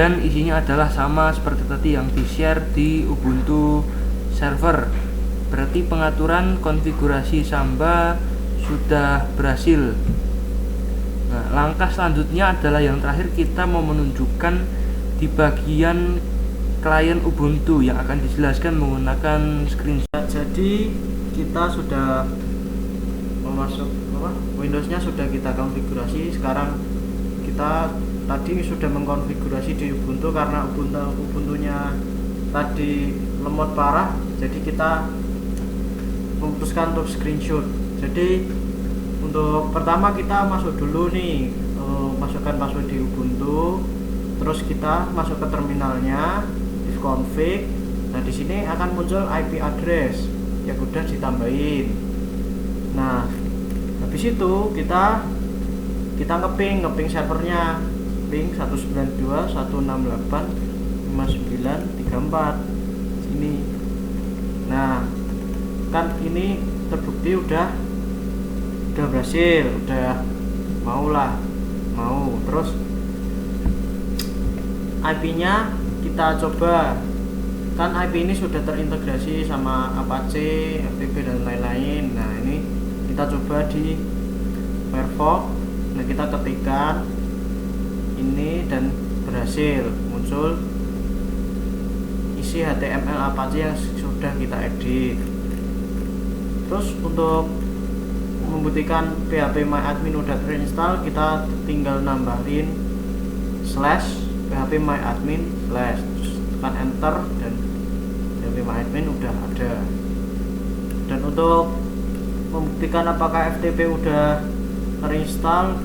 Dan isinya adalah sama seperti tadi yang di-share di Ubuntu server. Berarti pengaturan konfigurasi Samba sudah berhasil. Nah, langkah selanjutnya adalah yang terakhir, kita mau menunjukkan di bagian klien Ubuntu yang akan dijelaskan menggunakan screenshot. Jadi kita sudah memasuk Windows-nya sudah kita konfigurasi. Sekarang kita tadi sudah mengkonfigurasi di Ubuntu karena Ubuntunya tadi lemot parah, jadi kita memutuskan untuk screenshot. Jadi untuk pertama kita masuk dulu nih, masukkan password di Ubuntu, terus kita masuk ke terminalnya, ifconfig. Nah di sini akan muncul IP address. yang udah ditambahin. Nah, habis itu kita ngeping servernya, ping 192.168.59.34 ini. Nah, kan ini terbukti udah berhasil, udah mau. Terus IP-nya kita coba, kan IP ini sudah terintegrasi sama Apache, FTP dan lain-lain. Nah, ini kita coba di Firefox. Nah, kita ketikkan ini dan berhasil muncul isi HTML Apache yang sudah kita edit. Terus untuk membuktikan phpMyAdmin udah terinstall, kita tinggal nambahin /phpMyAdmin/ terus tekan enter dan phpMyAdmin udah ada. Dan untuk membuktikan apakah FTP udah terinstall,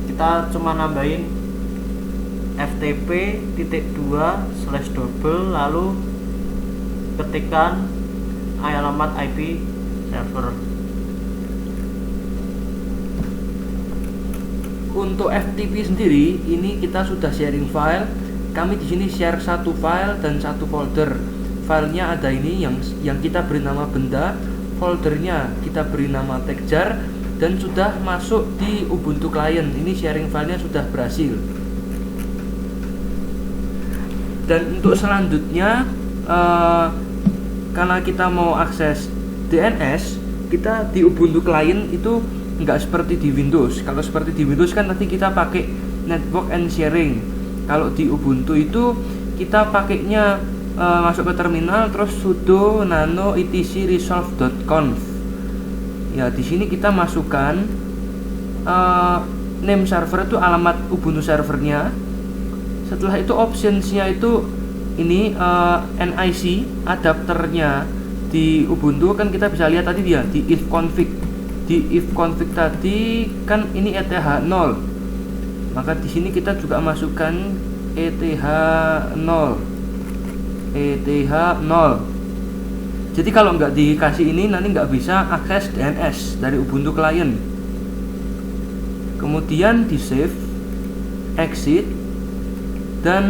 kita cuma nambahin ftp:2/ lalu ketikkan alamat IP server. Untuk FTP sendiri, ini kita sudah sharing file. Kami di sini share satu file dan satu folder. Filenya ada ini yang kita beri nama benda, foldernya kita beri nama texjar, dan sudah masuk di Ubuntu client. Ini sharing filenya sudah berhasil. Dan untuk selanjutnya, karena kita mau akses DNS, kita di Ubuntu client itu nggak seperti di Windows. Kalau seperti di Windows kan nanti kita pakai network and sharing. Kalau di Ubuntu itu kita pakainya masuk ke terminal terus sudo nano etc resolve.conf. Ya, di sini kita masukkan name server itu alamat Ubuntu servernya. Setelah itu optionsnya itu ini NIC adapternya di Ubuntu kan kita bisa lihat tadi dia di if config. Di if config tadi kan ini ETH 0. Maka di sini kita juga masukkan ETH 0. Jadi kalau nggak dikasih ini nanti nggak bisa akses DNS dari Ubuntu client. Kemudian di save, exit, dan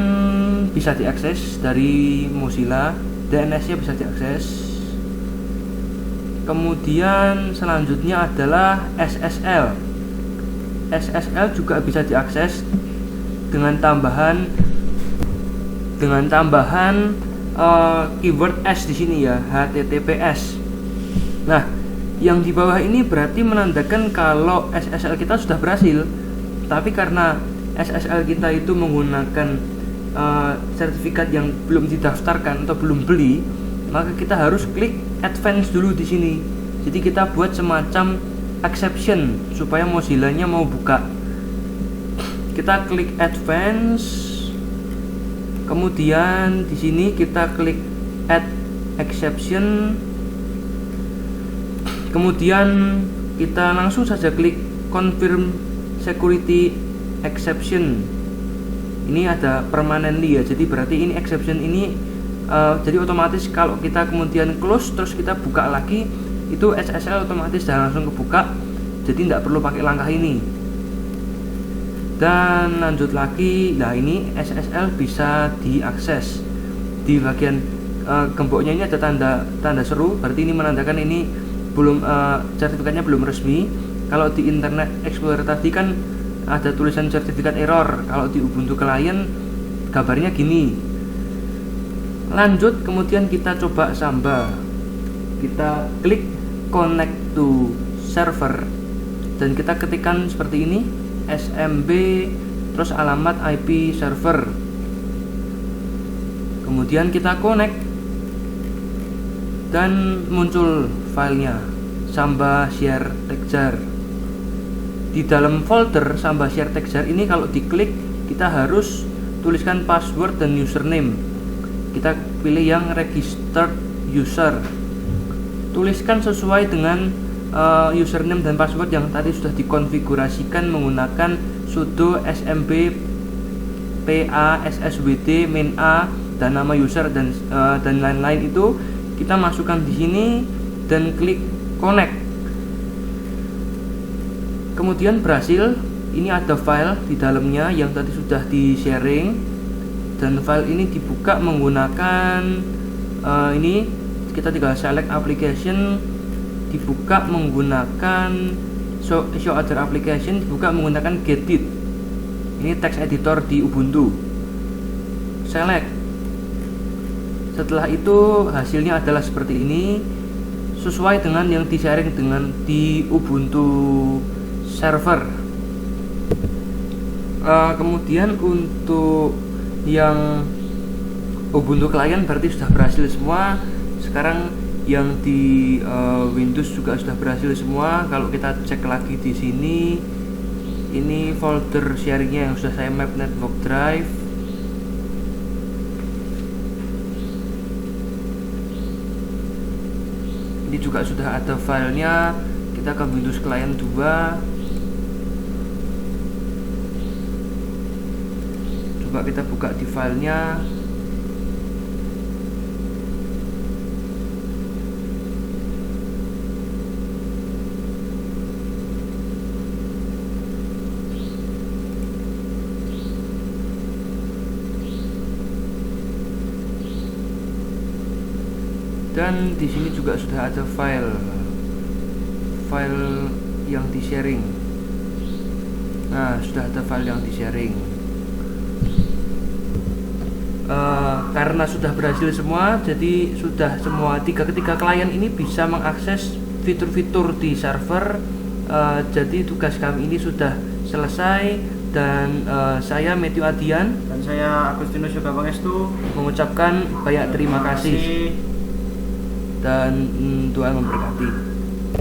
bisa diakses dari Mozilla. DNS-nya bisa diakses. Kemudian selanjutnya adalah SSL. SSL juga bisa diakses dengan tambahan keyword S di sini ya, HTTPS. Nah, yang di bawah ini berarti menandakan kalau SSL kita sudah berhasil. Tapi karena SSL kita itu menggunakan sertifikat yang belum didaftarkan atau belum beli, maka kita harus klik advance dulu di sini. Jadi kita buat semacam exception supaya Mozilla-nya mau buka. Kita klik advance, kemudian di sini kita klik add exception, kemudian kita langsung saja klik confirm security exception. Ini ada permanently ya, jadi berarti ini exception ini jadi otomatis kalau kita kemudian close terus kita buka lagi, itu SSL otomatis sudah langsung kebuka, jadi tidak perlu pakai langkah ini. Dan lanjut lagi, nah ini SSL bisa diakses di bagian gemboknya. Ini ada tanda seru, berarti ini menandakan ini belum sertifikatnya belum resmi. Kalau di Internet Explorer tadi kan ada tulisan sertifikat error. Kalau di Ubuntu client gambarnya gini. Lanjut, kemudian kita coba Samba. Kita klik connect to server dan kita ketikkan seperti ini, SMB terus alamat IP server. Kemudian kita connect dan muncul filenya Samba share texjar. Di dalam folder Samba share texjar ini kalau diklik kita harus tuliskan password dan username. Kita pilih yang registered user. Tuliskan sesuai dengan username dan password yang tadi sudah dikonfigurasikan menggunakan sudo smb passwd min a dan nama user dan lain-lain. Itu kita masukkan di sini dan klik connect. Kemudian berhasil. Ini ada file di dalamnya yang tadi sudah di sharing, dan file ini dibuka menggunakan ini kita tinggal select application, dibuka menggunakan show other application, dibuka menggunakan Gedit. Ini text editor di Ubuntu. Select. Setelah itu hasilnya adalah seperti ini, sesuai dengan yang di sharing dengan di Ubuntu server. Kemudian untuk yang Ubuntu client berarti sudah berhasil semua. Sekarang yang di Windows juga sudah berhasil semua. Kalau kita cek lagi di sini, ini folder sharingnya yang sudah saya map network drive. Ini juga sudah ada filenya. Kita ke Windows Client 2. Coba kita buka di filenya. Dan di sini juga sudah ada file yang di sharing. Nah, sudah ada file yang di sharing. Karena sudah berhasil semua, jadi sudah semua ketiga klien ini bisa mengakses fitur-fitur di server. Jadi tugas kami ini sudah selesai, dan saya Matthew Adian Dan saya Agustinus Yoga Pangestu mengucapkan banyak terima kasih, dan Tuhan memberkati.